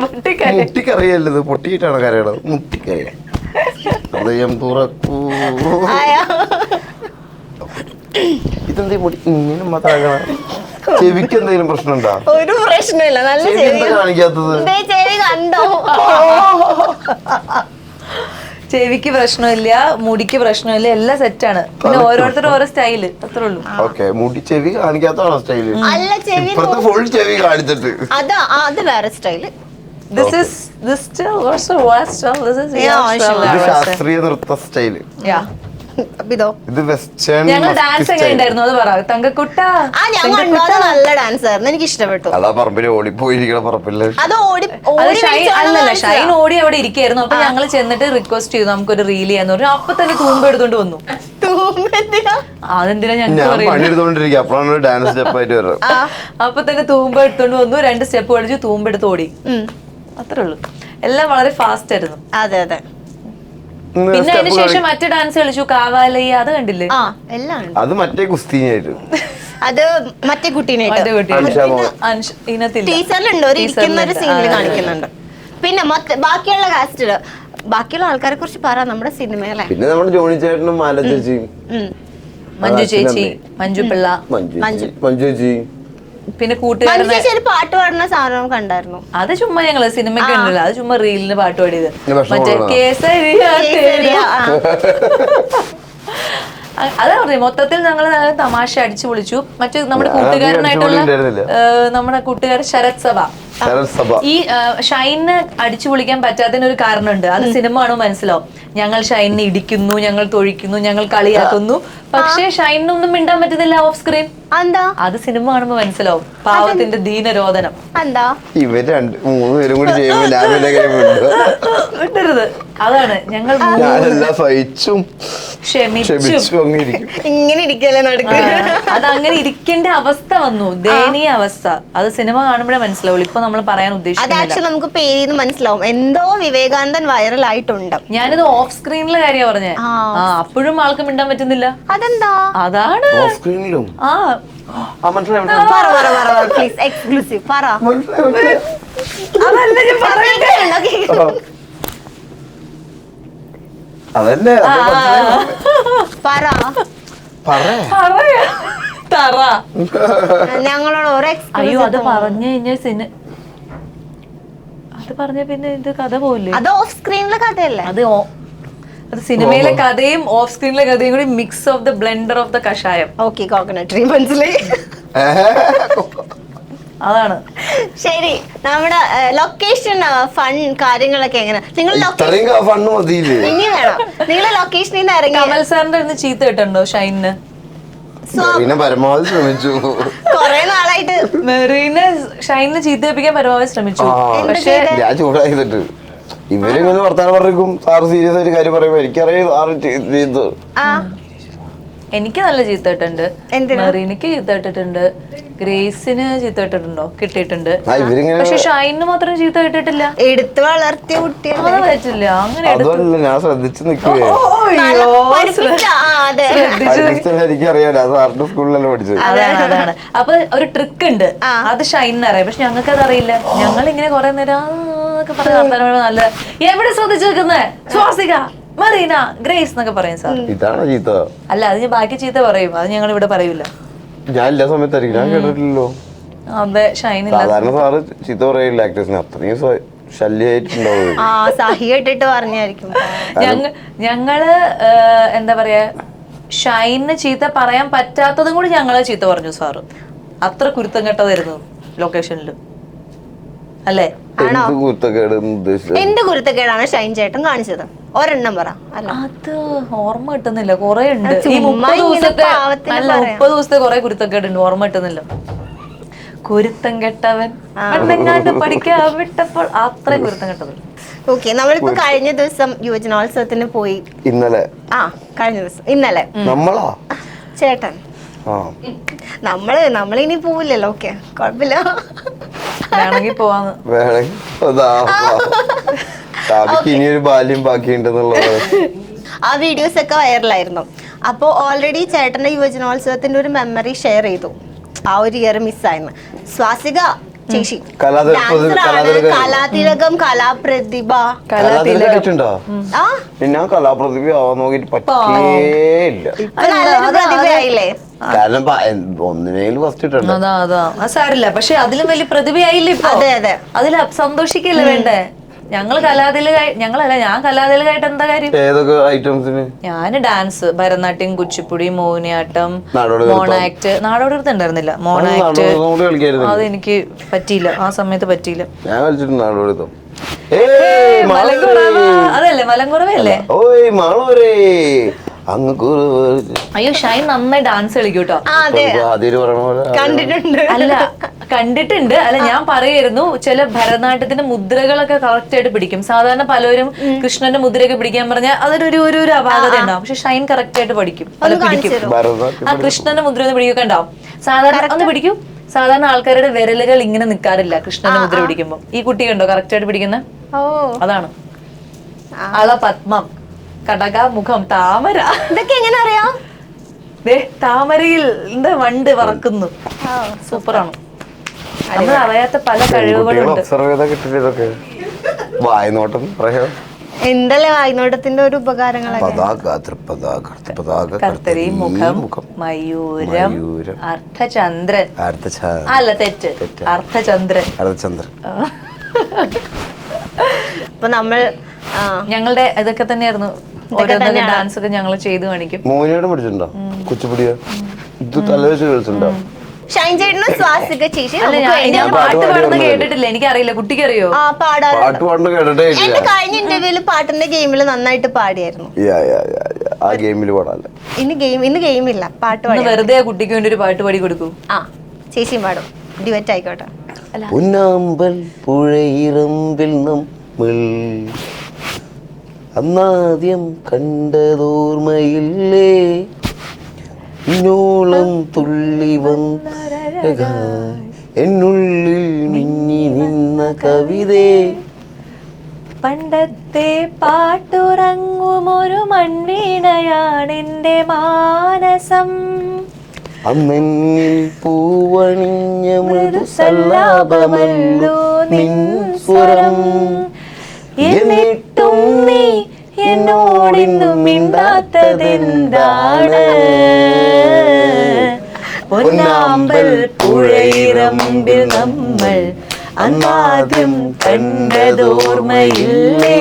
മുട്ടിക്കറിയല്ലത്, പൊട്ടിയിട്ടാണ് കരയണത്. മുട്ടിക്കറിയ ഹൃദയം തുറക്കൂ. ഇതെന്താ മുടി ഇങ്ങനെ മാത്രം? ചെവിക്ക് എന്തെങ്കിലും പ്രശ്നമുണ്ടോ? ഒരു പ്രശ്നമില്ല, നല്ല കാണിക്കാത്തത്. ചെവി കണ്ടോ? ചെവിക്ക് പ്രശ്നമില്ല, മുടിക്ക് പ്രശ്നമില്ല, എല്ലാം സെറ്റാണ്. പിന്നെ ഓരോരുത്തരും ഓരോ സ്റ്റൈല്, അത്രേ ഉള്ളൂ. ഓക്കെ, മുടി ചെവി കാണിക്കാത്തതാണോ സ്റ്റൈല്? അല്ല, ചെവി ഫുൾ ചെവി കാണിച്ചിട്ട് അത് വേറെ സ്റ്റൈല്. ശാസ്ത്രീയ നൃത്ത സ്റ്റൈല്. ഇത് വെസ്റ്റേൺ. ഞങ്ങൾ ഡാൻസ് എങ്ങനെ ഉണ്ടായിരുന്നു അത് പറ തങ്കക്കുട്ട. നല്ല ഡാൻസ് ആയിരുന്നു, എനിക്ക് ഇഷ്ടപ്പെട്ടു. അതാ പറമ്പില് ഓടിപ്പോയിരിക്കണ പറമ്പില്ല. അല്ലല്ല, ഷൈൻ ഓടി അവിടെ ഇരിക്കായിരുന്നു. അപ്പൊ ഞങ്ങൾ ചെന്നിട്ട് റിക്വസ്റ്റ് ചെയ്തു നമുക്കൊരു റീൽ ചെയ്യാന്ന് പറഞ്ഞു. അപ്പൊ തന്നെ തൂമ്പ് എടുത്തോണ്ട് വന്നു. അതെന്തിനാ ഞങ്ങൾക്ക് പണിയെടുത്തോണ്ടിരിക്കുക, അപ്പോഴാണ് ഡാൻസ് സ്റ്റെപ്പായിട്ട് വരുന്നത്. അപ്പൊ തന്നെ തൂമ്പ് എടുത്തോണ്ട് വന്നു, 2 സ്റ്റെപ്പ് കളിച്ചു, തൂമ്പെടുത്ത് ഓടി. അത്രേ ഉള്ളൂ. എല്ലാം വളരെ ഫാസ്റ്റ് ആയിരുന്നു. അതെ അതെ. പിന്നെ അതിനുശേഷം മറ്റേ ഡാൻസ് കളിച്ചു, കാവാലയ്യ, അത് കണ്ടില്ലേ? അത് മറ്റേ കുസ്തിനായിട്ട്, അത് മറ്റേ കുട്ടീനായിട്ട് ടീച്ചറിലുണ്ട്, ഒരു ഇരിക്കുന്ന ഒരു സീനിൽ കാണിക്കുന്നുണ്ട്. പിന്നെ ബാക്കിയുള്ള കാസ്റ്റില് ബാക്കിയുള്ള ആൾക്കാരെ കുറിച്ച് പറ നമ്മുടെ സിനിമയിലെ. പിന്നെ നമ്മുടെ ജോണി ചേട്ടനും മാല ചേച്ചിയും, മഞ്ജു ചേച്ചി, മഞ്ജു പിള്ള, മഞ്ജു ചേച്ചി, പിന്നെ കൂട്ടുകാരനെ ചേച്ചി ഒരു പാട്ട് പാടുന്ന സാധനം കണ്ടായിരുന്നു. അത് ചുമ്മാ ഞങ്ങള് സിനിമയ്ക്ക് ഉണ്ടല്ലോ, അത് ചുമ്മാ റീലിന് പാട്ട് പാടിയത്. ഭക്ഷണം മറ്റേ കൊണ്ടുവന്നോ? കേസരിയാ ശരിയാ. അതാ പറഞ്ഞത്. മൊത്തത്തിൽ ഞങ്ങൾ നല്ല തമാശ അടിച്ചു പൊളിച്ചു. മറ്റു നമ്മുടെ ഞാൻ കൂട്ടുകാരനായിട്ടുള്ള അടിച്ചു പൊളി നമ്മുടെ കൂട്ടുകാരൻ ശരത് സഭ, ഈ ഷൈനിന് അടിച്ചു പൊളിക്കാൻ പറ്റാത്തതിന് ഒരു കാരണമുണ്ട്. അത് സിനിമ കാണുമ്പോൾ മനസ്സിലാവും. ഞങ്ങൾ ഷൈനിനെ ഇടിക്കുന്നു, ഞങ്ങൾ തൊഴിക്കുന്നു, ഞങ്ങൾ കളിയാക്കുന്നു. പക്ഷേ ഷൈനിനൊന്നും മിണ്ടാൻ പറ്റുന്നില്ല ഓഫ് സ്ക്രീൻ. എന്താ അത് സിനിമ കാണുമ്പോ മനസ്സിലാവും. പാവത്തിന്റെ ദീനരോധനം. എന്താ ഇവര് 2-3 പേരും കൂടി ചെയ്യുമ്പോ ഞാൻ വിട്ടരുത്. അതാണ് ഞങ്ങൾ ഞാനെല്ലാം സഹിച്ചും ക്ഷമിച്ചും അങ്ങ് ഇരിക്കും. ഇങ്ങനെ ഇരിക്കല്ലേ നടക്കുക. അത് അങ്ങനെ ഇരിക്കേണ്ട അവസ്ഥ വന്നു, ദയനീയ അവസ്ഥ. അത് സിനിമ കാണുമ്പോഴേ മനസ്സിലാവുള്ളൂ. ഇപ്പൊ നമ്മൾ പറയാൻ അത് ഉദ്ദേശിക്കുന്നില്ല. ആക്ച്വലി നമുക്ക് പേരിന്ന് മനസ്സിലാവും എന്തോ വിവേകാനന്ദൻ വൈറലായിട്ടുണ്ട്. ഞാനിത് ഓഫ് സ്ക്രീനിലെ കാര്യമാണ് പറഞ്ഞേ. അപ്പോഴും ആൾക്ക് മിണ്ടാൻ പറ്റുന്നില്ല. അതെന്താ? അതാണ് ഓഫ് സ്ക്രീനിലും ആ പ്ലീസ് എക്സ്ക്ലൂസീവ് പറ. അതല്ല ഞാൻ പറയട്ടെ. അതന്നെ പറ പറയാ തറ. ഞങ്ങളോട് ഒരു അയ്യോ അത് പറഞ്ഞു കഴിഞ്ഞാൽ അത് പറഞ്ഞ പിന്നെ ഇത് കഥ പോയില്ലേ? അത് ഓഫ് സ്ക്രീനിലെ കഥയല്ലേ? അത് സിനിമയിലെ കഥയും ഓഫ് സ്ക്രീനിലെ കഥയും കൂടി mix of the blender of the കഷായം. ഓക്കെ കോക്കനട്ട് ട്രീ മനസ്സിലായി. അതാണ് ശരി. നമ്മുടെ ലൊക്കേഷൻ ഫൺ കാര്യങ്ങളൊക്കെ എങ്ങനെ? നിങ്ങൾ ഫണ്ട് മതിയില്ലേ? ഇനി വേണം. നിങ്ങൾ ലൊക്കേഷനിൽ നിന്ന് ഇറങ്ങി കമൽ സാറിന്റെ അടുത്ത് ചീത്ത കിട്ടുണ്ടോ ഷൈനിന്? പിന്നെ പരമാവധി ശ്രമിച്ചു. കൊറേ നാളായിട്ട് മെറീനെ ഷൈനിനെ ചീത്ത വെപ്പിക്കാൻ പരമാവധി ശ്രമിച്ചു. പക്ഷേ ഞാൻ ചൂടായിട്ട് ഇവരിങ്ങനെ വർത്താനം പറഞ്ഞിരിക്കും. സാറ് സീരിയസ് ആയിട്ട് കാര്യം പറയുമ്പോ എനിക്കറിയാം സാറ് ചെയ്തു. എനിക്ക് നല്ല ചീത്ത കിട്ടുണ്ട്, മെറീനക്ക് ചീത്ത കിട്ടിട്ടുണ്ട്, ഗ്രേസിന് ചീത്ത കിട്ടിട്ടുണ്ടോ? കിട്ടിയിട്ടുണ്ട്. പക്ഷെ ഷൈനിന് മാത്രം ചീത്ത കിട്ടിയിട്ടില്ല. എടുത്തു വളർത്തിയ കുട്ടിയെ പറ്റില്ല അങ്ങനെ. അതല്ല ഞാൻ ശ്രദ്ധിച്ചു നിൽക്കുകയോ എനിക്കറിയാലോ. അത് സാറിന്റെ സ്കൂളിലല്ലേ പഠിച്ചത്. അതാണ്. അപ്പൊ ഒരു ട്രിക്ക് ഉണ്ട്, അത് ഷൈനിന് അറിയാം. പക്ഷെ ഞങ്ങൾക്ക് അത് അറിയില്ല. ഞങ്ങൾ ഇങ്ങനെ കൊറേ നേരം നല്ല എവിടെ ശ്രദ്ധിച്ചു നിൽക്കുന്നേ സ്വാസിക, മറീന, ഗ്രേസ് എന്നൊക്കെ പറയും സാർ. ഇതാണ് ചീത്ത. അല്ല അത് ഞാൻ ബാക്കി ചീത്ത പറയും, അത് ഞങ്ങൾ ഇവിടെ പറയൂല. ഞാൻ എല്ലാ സമയത്തായിരിക്കും, ഞാൻ കേട്ടിട്ടില്ലല്ലോ. അതെ ഷൈനില്ല. സാധാരണ സാറ് ചീത്ത പറയില്ല ആക്ടേഴ്സിന്. അത്രയും ശല്യമായിട്ടുണ്ടാവും. സഹിയായിട്ടിട്ട് പറഞ്ഞായിരിക്കും. ഞങ്ങള് എന്താ പറയാ, ഷൈനിന് ചീത്ത പറയാൻ പറ്റാത്തതും കൂടി ഞങ്ങളെ ചീത്ത പറഞ്ഞു സാറ്. അത്ര കുരുത്തം കെട്ടതായിരുന്നു ലൊക്കേഷനിൽ അല്ലേ? എന്ത് കുരുത്തക്കേടാണ് ഷൈൻ ചേട്ടൻ കാണിച്ചത്? ഒരെണ്ണം പറ. അത് ഓർമ്മ കിട്ടുന്നില്ല, കൊറേ ഉണ്ട്. ഈ 30 ദിവസത്തെ കൊറേ കുരുത്തക്കേടുണ്ട്, ഓർമ്മ കിട്ടുന്നില്ല. കുരുത്തം കെട്ടവൻ പെണ്ണെങ്ങാണ്ട് പഠിക്കാൻ വിട്ടപ്പോൾ അത്രയും കുരുത്തം കെട്ടത്. ഓക്കെ, നമ്മളിപ്പോ കഴിഞ്ഞ ദിവസം യുവജനോത്സവത്തിന് പോയി. ഇന്നലെ കഴിഞ്ഞ ദിവസം ഇന്നലെ നമ്മളാ ചേട്ടൻ നമ്മളിനി പോവില്ലല്ലോ. ഓക്കെ കുഴപ്പമില്ല, വേണമെങ്കിൽ പോവാന്ന്. ഇനിയൊരു ബാല്യം ബാക്കിയുണ്ടെന്നുള്ളത്. ആ വീഡിയോസ് ഒക്കെ വൈറലായിരുന്നു. അപ്പോൾ ഓൾറെഡി ചേട്ടന്റെ യുവജനോത്സവത്തിന്റെ ഒരു മെമ്മറി ഷെയർ ചെയ്തു. ആ ഒരു ഇയർ മിസ്സായിരുന്നു. സ്വാസിക ചേച്ചി കലാതിലകം, കലാപ്രതിഭ. പിന്നെ കലാപ്രതിഭ ആവാൻ നോക്കിട്ട് പറ്റില്ല. പ്രതിഭയായില്ലേ? കാരണം ഒന്നിനേലും ഫസ്റ്റ് ഇട്ടുണ്ട്. അതാ സാരില്ല. പക്ഷെ അതിലും വലിയ പ്രതിഭയായില്ലേ ഇപ്പൊ? അതെ. അതിൽ സന്തോഷിക്കല്ലേ വേണ്ടേ? ഞാൻ കലാതിലകായിട്ട് എന്താ കാര്യം? ഏതൊക്കെ ഐറ്റംസിന്? ഞാന് ഡാൻസ്, ഭരതനാട്യം, കുച്ചിപ്പുടി, മോഹിനിയാട്ടം, മോണാക്ട്. നാടോടിനൃത്തം ഉണ്ടായിരുന്നില്ല, മോണാക്ട്. അതെനിക്ക് പറ്റിയില്ല, ആ സമയത്ത് പറ്റിയില്ല. ഞാൻ കളിച്ചിട്ടുണ്ട് നാടോടിനൃത്തം. അതല്ലേ മലങ്കുറവല്ലേ? അയ്യോ ഷൈൻ നന്നായി ഡാൻസ് കളിക്കൂട്ടോ. അല്ല കണ്ടിട്ടുണ്ട്. അല്ല ഞാൻ പറയായിരുന്നു, ചില ഭരതനാട്യത്തിന്റെ മുദ്രകളൊക്കെ കറക്റ്റ് ആയിട്ട് പിടിക്കും. സാധാരണ പലരും കൃഷ്ണന്റെ മുദ്രയൊക്കെ പിടിക്കാൻ പറഞ്ഞാൽ അതൊരു ഒരു അപാകത ഉണ്ടാവും. പക്ഷെ ഷൈൻ കറക്റ്റ് ആയിട്ട് പഠിക്കും, അത് പിടിക്കും. ആ കൃഷ്ണന്റെ മുദ്ര ഒന്ന് പിടിക്കൊക്കെ ഉണ്ടാവും. സാധാരണ ഒന്ന് പിടിക്കും. സാധാരണ ആൾക്കാരുടെ വിരലുകൾ ഇങ്ങനെ നിൽക്കാറില്ല കൃഷ്ണന്റെ മുദ്ര പിടിക്കുമ്പോ. ഈ കുട്ടി കണ്ടോ കറക്റ്റ് ആയിട്ട് പിടിക്കുന്ന? അതാണ് അള പത്മം, കടക, മുഖം, താമര. ഇതൊക്കെ എങ്ങനെ അറിയാം? താമരയിൽ വണ്ട് വറക്കുന്നു. സൂപ്പറാണ്. നമ്മൾ അറിയാത്ത പല കഴിവുകളുണ്ട്. വായനോട്ടം പറയാം. എന്തല്ലേ വായ്നോട്ടത്തിന്റെ ഒരു ഉപകാരങ്ങളൊക്കെ? കർത്തരി, മുഖം, മയൂരം, അർദ്ധചന്ദ്രൻ. അല്ല, തെറ്റ്, അർദ്ധചന്ദ്രൻ. അപ്പൊ നമ്മൾ ഞങ്ങളുടെ ഇതൊക്കെ തന്നെയായിരുന്നു. ഡാൻസ് ഒക്കെ ഞങ്ങൾ ചെയ്തു കാണിക്കും. മോഹിനിയാട്ടം പഠിച്ചിട്ടുണ്ടോ? കുച്ചിപ്പുടിയോ? ഇത് തലവെച്ച് കളിച്ചിട്ടുണ്ടോ? ഷൈൻ ചേട്ടനും സ്വാസിക ചേച്ചി ഞാൻ പാട്ട് പാടുന്ന കേട്ടിട്ടില്ല, എനിക്കറിയില്ല. കുട്ടിക്ക് അറിയോ? പാട്ട് പാടുന്ന കേട്ടിട്ടേ ഇല്ല. എന്റെ കഴിഞ്ഞ ഇന്റർവ്യൂല് പാട്ടിന്റെ ഗെയിമിൽ നന്നായിട്ട് പാടിയായിരുന്നു. ആ ഗെയിമിൽ പാടാല്ലേ? ഇന്ന് ഗെയിമില്ല, പാട്ട് പാടി. വെറുതെ കുട്ടിക്ക് വേണ്ടി ഒരു പാട്ട് പാടി കൊടുക്കൂ. ആ, ചേച്ചിയും പാടും, ഡിവറ്റ് ആയിക്കോട്ടെ. പൊന്നാമ്പൽ പുഴയിറമ്പിൽ നമ്മൾ അന്നാദ്യം കണ്ടതോർമ്മയില്ലേ, ഇന്നോളം തുള്ളി വന്ന എന്നുള്ളിൽ മിന്നി നിന്ന കവിതേ. പണ്ടത്തെ പാട്ടുറങ്ങുമൊരു മൺവീണയാണെന്റെ മാനസം, അന്നെന്നിൽ പൂവണിഞ്ഞ മൃദുസല്ലാപമല്ലോ നിൻ സ്വരം, എന്നിട്ടും നീ എന്നോടിന്നും മിണ്ടാത്തതെന്താണ്? പൊന്നാമ്പൽ പുഴയിറമ്പിൽ നമ്മൾ അന്നാദ്യം കണ്ടതോർമ്മയില്ലേ,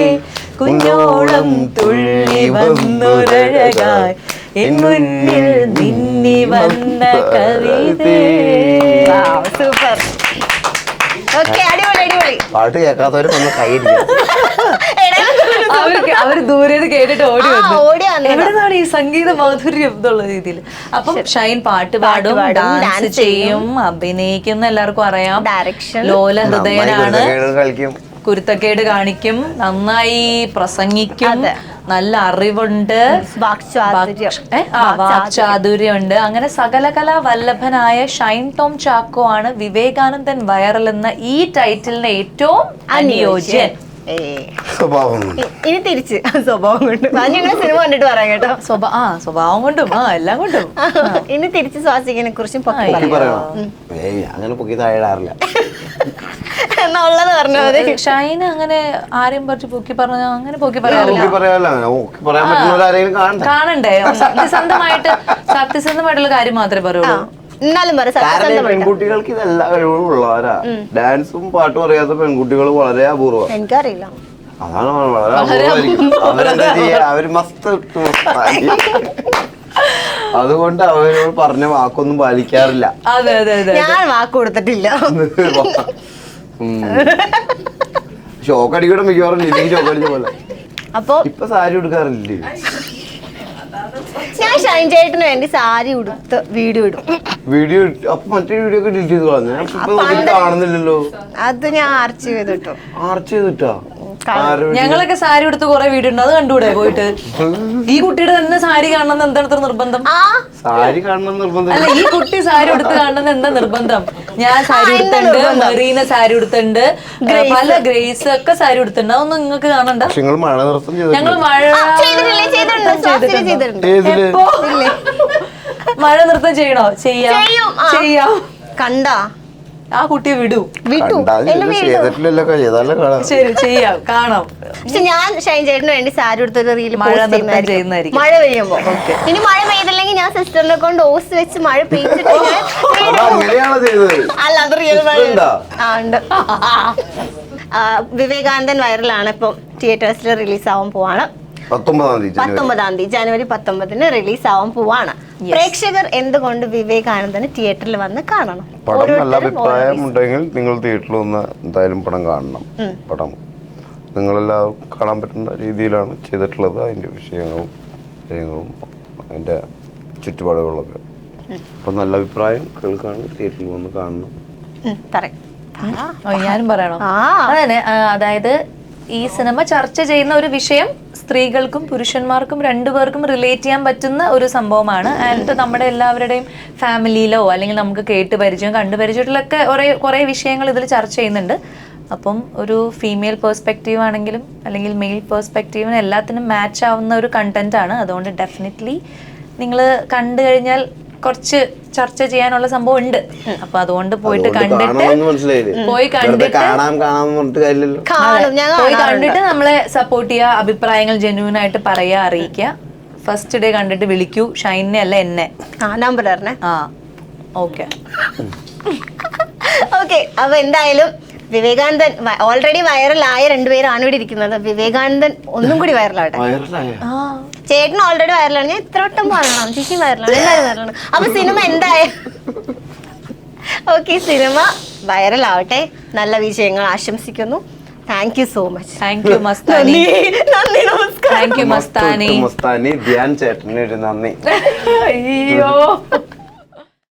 കുഞ്ഞോളം തുള്ളി വന്നൊരഴകായി എന്നുന്നിൽ നിന്നി വന്ന കവിതേ. സൂപ്പർ. ഓക്കെ, അടിപൊളി അടിപൊളി. പാട്ട് കേൾക്കാത്തവര് ഒന്ന് കൈയിടിക്കും. അവര് ദൂരെ കേട്ടിട്ട് ഓടി വന്നു. വന്നു. എവിടെന്നാണ് ഈ സംഗീത മാധുര്യം എന്നുള്ള രീതിയിൽ. അപ്പം ഷൈൻ പാട്ട് പാടും, ഡാൻസ് ചെയ്യും, അഭിനയിക്കും, എല്ലാവർക്കും അറിയാം. ഡയറക്ഷൻ, ലോല ഹൃദയനാണ്, കളിക്കും, കുരുത്തക്കേട് കാണിക്കും, നന്നായി പ്രസംഗിക്കും, നല്ല അറിവുണ്ട്, വാക്ചാതുര്യമുണ്ട്. അങ്ങനെ സകലകലാ വല്ലഭനായ ഷൈൻ ടോം ചാക്കോ ആണ് വിവേകാനന്ദൻ വൈറൽ എന്ന ഈ ടൈറ്റിലിന് ഏറ്റവും അനുയോജ്യൻ. സ്വഭാവം. ഇനി തിരിച്ച് സ്വഭാവം കൊണ്ട് ഞങ്ങൾ സിനിമ കണ്ടിട്ട് പറയാം കേട്ടോ. സ്വഭാവം കൊണ്ടും എല്ലാം കൊണ്ടും. ഇനി തിരിച്ച് സ്വാസികനെ കുറിച്ചും അങ്ങനെ പൊക്കി താഴെടാറില്ല എന്നുള്ളത് പറഞ്ഞു. ഷൈൻ അങ്ങനെ ആരെയും പറ്റി പൊക്കി പറഞ്ഞ അങ്ങനെ പൊക്കി പറയാറില്ല. കാണണ്ടേ? സത്യസന്ധമായിട്ടുള്ള കാര്യം മാത്രമേ പറയുള്ളൂ. എന്നാലും പെൺകുട്ടികൾക്ക് ഇതെല്ലാ കഴിവുകളും ഉള്ളവരാ. ഡാൻസും പാട്ടും അറിയാത്ത പെൺകുട്ടികൾ വളരെ അപൂർവം. എനിക്കറിയില്ല, അതാണ് വളരെ അപൂർവമായിരിക്കും. അവരെന്താ ചെയ്യാ, അവര് മസ്ത് അതുകൊണ്ട് അവരോട് പറഞ്ഞ വാക്കൊന്നും പാലിക്കാറില്ല. അതെ അതെ അതെ, ഞാൻ വാക്ക് കൊടുത്തിട്ടില്ല. ഷോക്കടിക്കൂടെ മിക്കവാറും ലിവിങ് ഷോക്കടിച്ച പോലെ. അപ്പൊ ഇപ്പൊ സാരി ഉടുക്കാറില്ലേ? ഞാൻ ഷൈൻ ചേട്ടന് വേണ്ടി സാരി ഉടുത്ത് വീഡിയോ ഇടും. വീഡിയോ അപ്പൊ മറ്റേ വീഡിയോ ഒക്കെ ഡിലീറ്റ് ചെയ്ത് കളഞ്ഞു. കാണുന്നില്ലല്ലോ. അത് ഞാൻ ആർച്ചീവ് ചെയ്തിട്ടോ. ആർച്ച് ചെയ്തിട്ടാ? ഞങ്ങളൊക്കെ സാരി ഉടുത്ത് കുറെ വീഡിയോ ഉണ്ട്, അത് കണ്ടുകൂടെ പോയിട്ട്? ഈ കുട്ടിയുടെ തന്നെ സാരി കാണണമെന്ന് എന്താണ് നിർബന്ധം? സാരി കാണണം നിർബന്ധം അല്ല, ഈ കുട്ടി സാരി ഉടുത്ത് കാണണമെന്ന് എന്താ നിർബന്ധം? ഞാൻ സാരി ഉടുത്തുണ്ട്, മെറീന സാരി ഉടുത്തുണ്ട്, പല ഗ്രേസ് ഒക്കെ സാരി ഉടുത്തുണ്ട്. അതൊന്നും നിങ്ങൾക്ക് കാണണ്ട. മഴ നൃത്തം ഞങ്ങൾ മഴ മഴ നൃത്തം ചെയ്യണോ? ചെയ്യാം. കണ്ടാ ആ കുട്ടിയെ വിടൂ. ശരി, ചെയ്യാം, കാണാം. പക്ഷെ ഞാൻ ഷൈൻ ചേട്ടന് വേണ്ടി സാരി എടുത്തൊരു റീൽ മഴ നൃത്തം ചെയ്യുന്നതായിരിക്കും മഴ പെയ്യുമ്പോ. ഇനി മഴ പെയ്തില്ലെങ്കിൽ ഞാൻ സിസ്റ്ററിനെ കൊണ്ട് ഓസ് വെച്ച് മഴ പെയ്ച്ചിട്ട് അല്ല, അത് റിയൽ മഴ. ഉണ്ട്. വിവേകാനന്ദൻ വൈറലാണ് ഇപ്പം തിയേറ്റേഴ്സിൽ റിലീസ് ആവാൻ പോവാണ്. 19 തീയതി ജനുവരി 19 റിലീസ് ആവാൻ പോവാണ്. പ്രേക്ഷകർ എന്തുകൊണ്ട് വിവേകാനന്ദന് തിയേറ്ററിൽ വന്ന് കാണണം? പടം നല്ല അഭിപ്രായം ഉണ്ടെങ്കിൽ നിങ്ങൾ തിയേറ്ററിൽ വന്ന് എന്തായാലും പടം കാണണം. പടം നിങ്ങളെല്ലാം കാണാൻ പറ്റുന്ന രീതിയിലാണ് ചെയ്തിട്ടുള്ളത്. അതിന്റെ വിഷയങ്ങളും കാര്യങ്ങളും അതിന്റെ ചുറ്റുപാടുകളൊക്കെ. അപ്പൊ നല്ല അഭിപ്രായം കേൾക്കാണ്, തിയേറ്ററിൽ വന്ന് കാണണം. ഞാനും പറയണോ? അതന്നെ, അതായത് ഈ സിനിമ ചർച്ച ചെയ്യുന്ന ഒരു വിഷയം സ്ത്രീകൾക്കും പുരുഷന്മാർക്കും രണ്ടുപേർക്കും റിലേറ്റ് ചെയ്യാൻ പറ്റുന്ന ഒരു സംഭവമാണ്. ആൻഡ് നമ്മുടെ എല്ലാവരുടെയും ഫാമിലിയിലോ അല്ലെങ്കിൽ നമുക്ക് കേട്ട് പരിചയം കണ്ടു പരിചയത്തിലൊക്കെ കുറേ വിഷയങ്ങൾ ഇതിൽ ചർച്ച ചെയ്യുന്നുണ്ട്. അപ്പം ഒരു ഫീമെയിൽ പേഴ്സ്പെക്റ്റീവ് ആണെങ്കിലും അല്ലെങ്കിൽ മെയിൽ പേഴ്സ്പെക്റ്റീവിന് എല്ലാത്തിനും മാച്ച് ആവുന്ന ഒരു കണ്ടന്റ് ആണ്. അതുകൊണ്ട് ഡെഫിനറ്റ്ലി നിങ്ങൾ കണ്ടു കഴിഞ്ഞാൽ കുറച്ച് ചർച്ച ചെയ്യാനുള്ള സംഭവം ഉണ്ട്. അപ്പൊ അതുകൊണ്ട് പോയിട്ട് അതുകൊണ്ട് കണ്ടിട്ട് കാണാമെന്ന് മനസ്സിലായില്ലേ? പോയി വെറുതെ കണ്ടിട്ട് കാണാൻ പറഞ്ഞിട്ട് കാര്യമില്ലല്ലോ. കാണും, ഞാൻ പോയി കാണാറുണ്ട്. കണ്ടിട്ട് നമ്മളെ സപ്പോർട്ട് ചെയ്യുക, അഭിപ്രായങ്ങൾ ജെന്യൂൻ ആയിട്ട് പറയാ, അറിയിക്കുക. ഫസ്റ്റ് ഡേ കണ്ടിട്ട് വിളിക്കൂ, ഷൈനെ അല്ല എന്നെ. നമ്പർ തരണേ. ആ ഓക്കെ. ഓക്കെ, അപ്പൊ എന്തായാലും വിവേകാനന്ദൻ ഓൾറെഡി വൈറലായ രണ്ടുപേരാണ് ഇവിടെ ഇരിക്കുന്നത്. വിവേകാനന്ദൻ ഒന്നും കൂടി വൈറലാവട്ടെ. വൈറലായോ? ചേട്ടൻ ഓൾറെഡി വൈറലാണ്. ഞാൻ ഇത്ര വട്ടം പറയണം, ചേച്ചി വൈറലാണ്, എല്ലാവരും വൈറലാണ്. അപ്പൊ സിനിമ എന്തായാലും ഓക്കെ, സിനിമ വൈറലാവട്ടെ. നല്ല വിജയങ്ങൾ ആശംസിക്കുന്നു. Thank you so much. Thank you Mastani. നന്ദി, നമസ്കാരം. Thank you Mastani. മസ്താനി ധ്യാൻ ചേട്ടന് ഒരു നന്ദി. അയ്യോ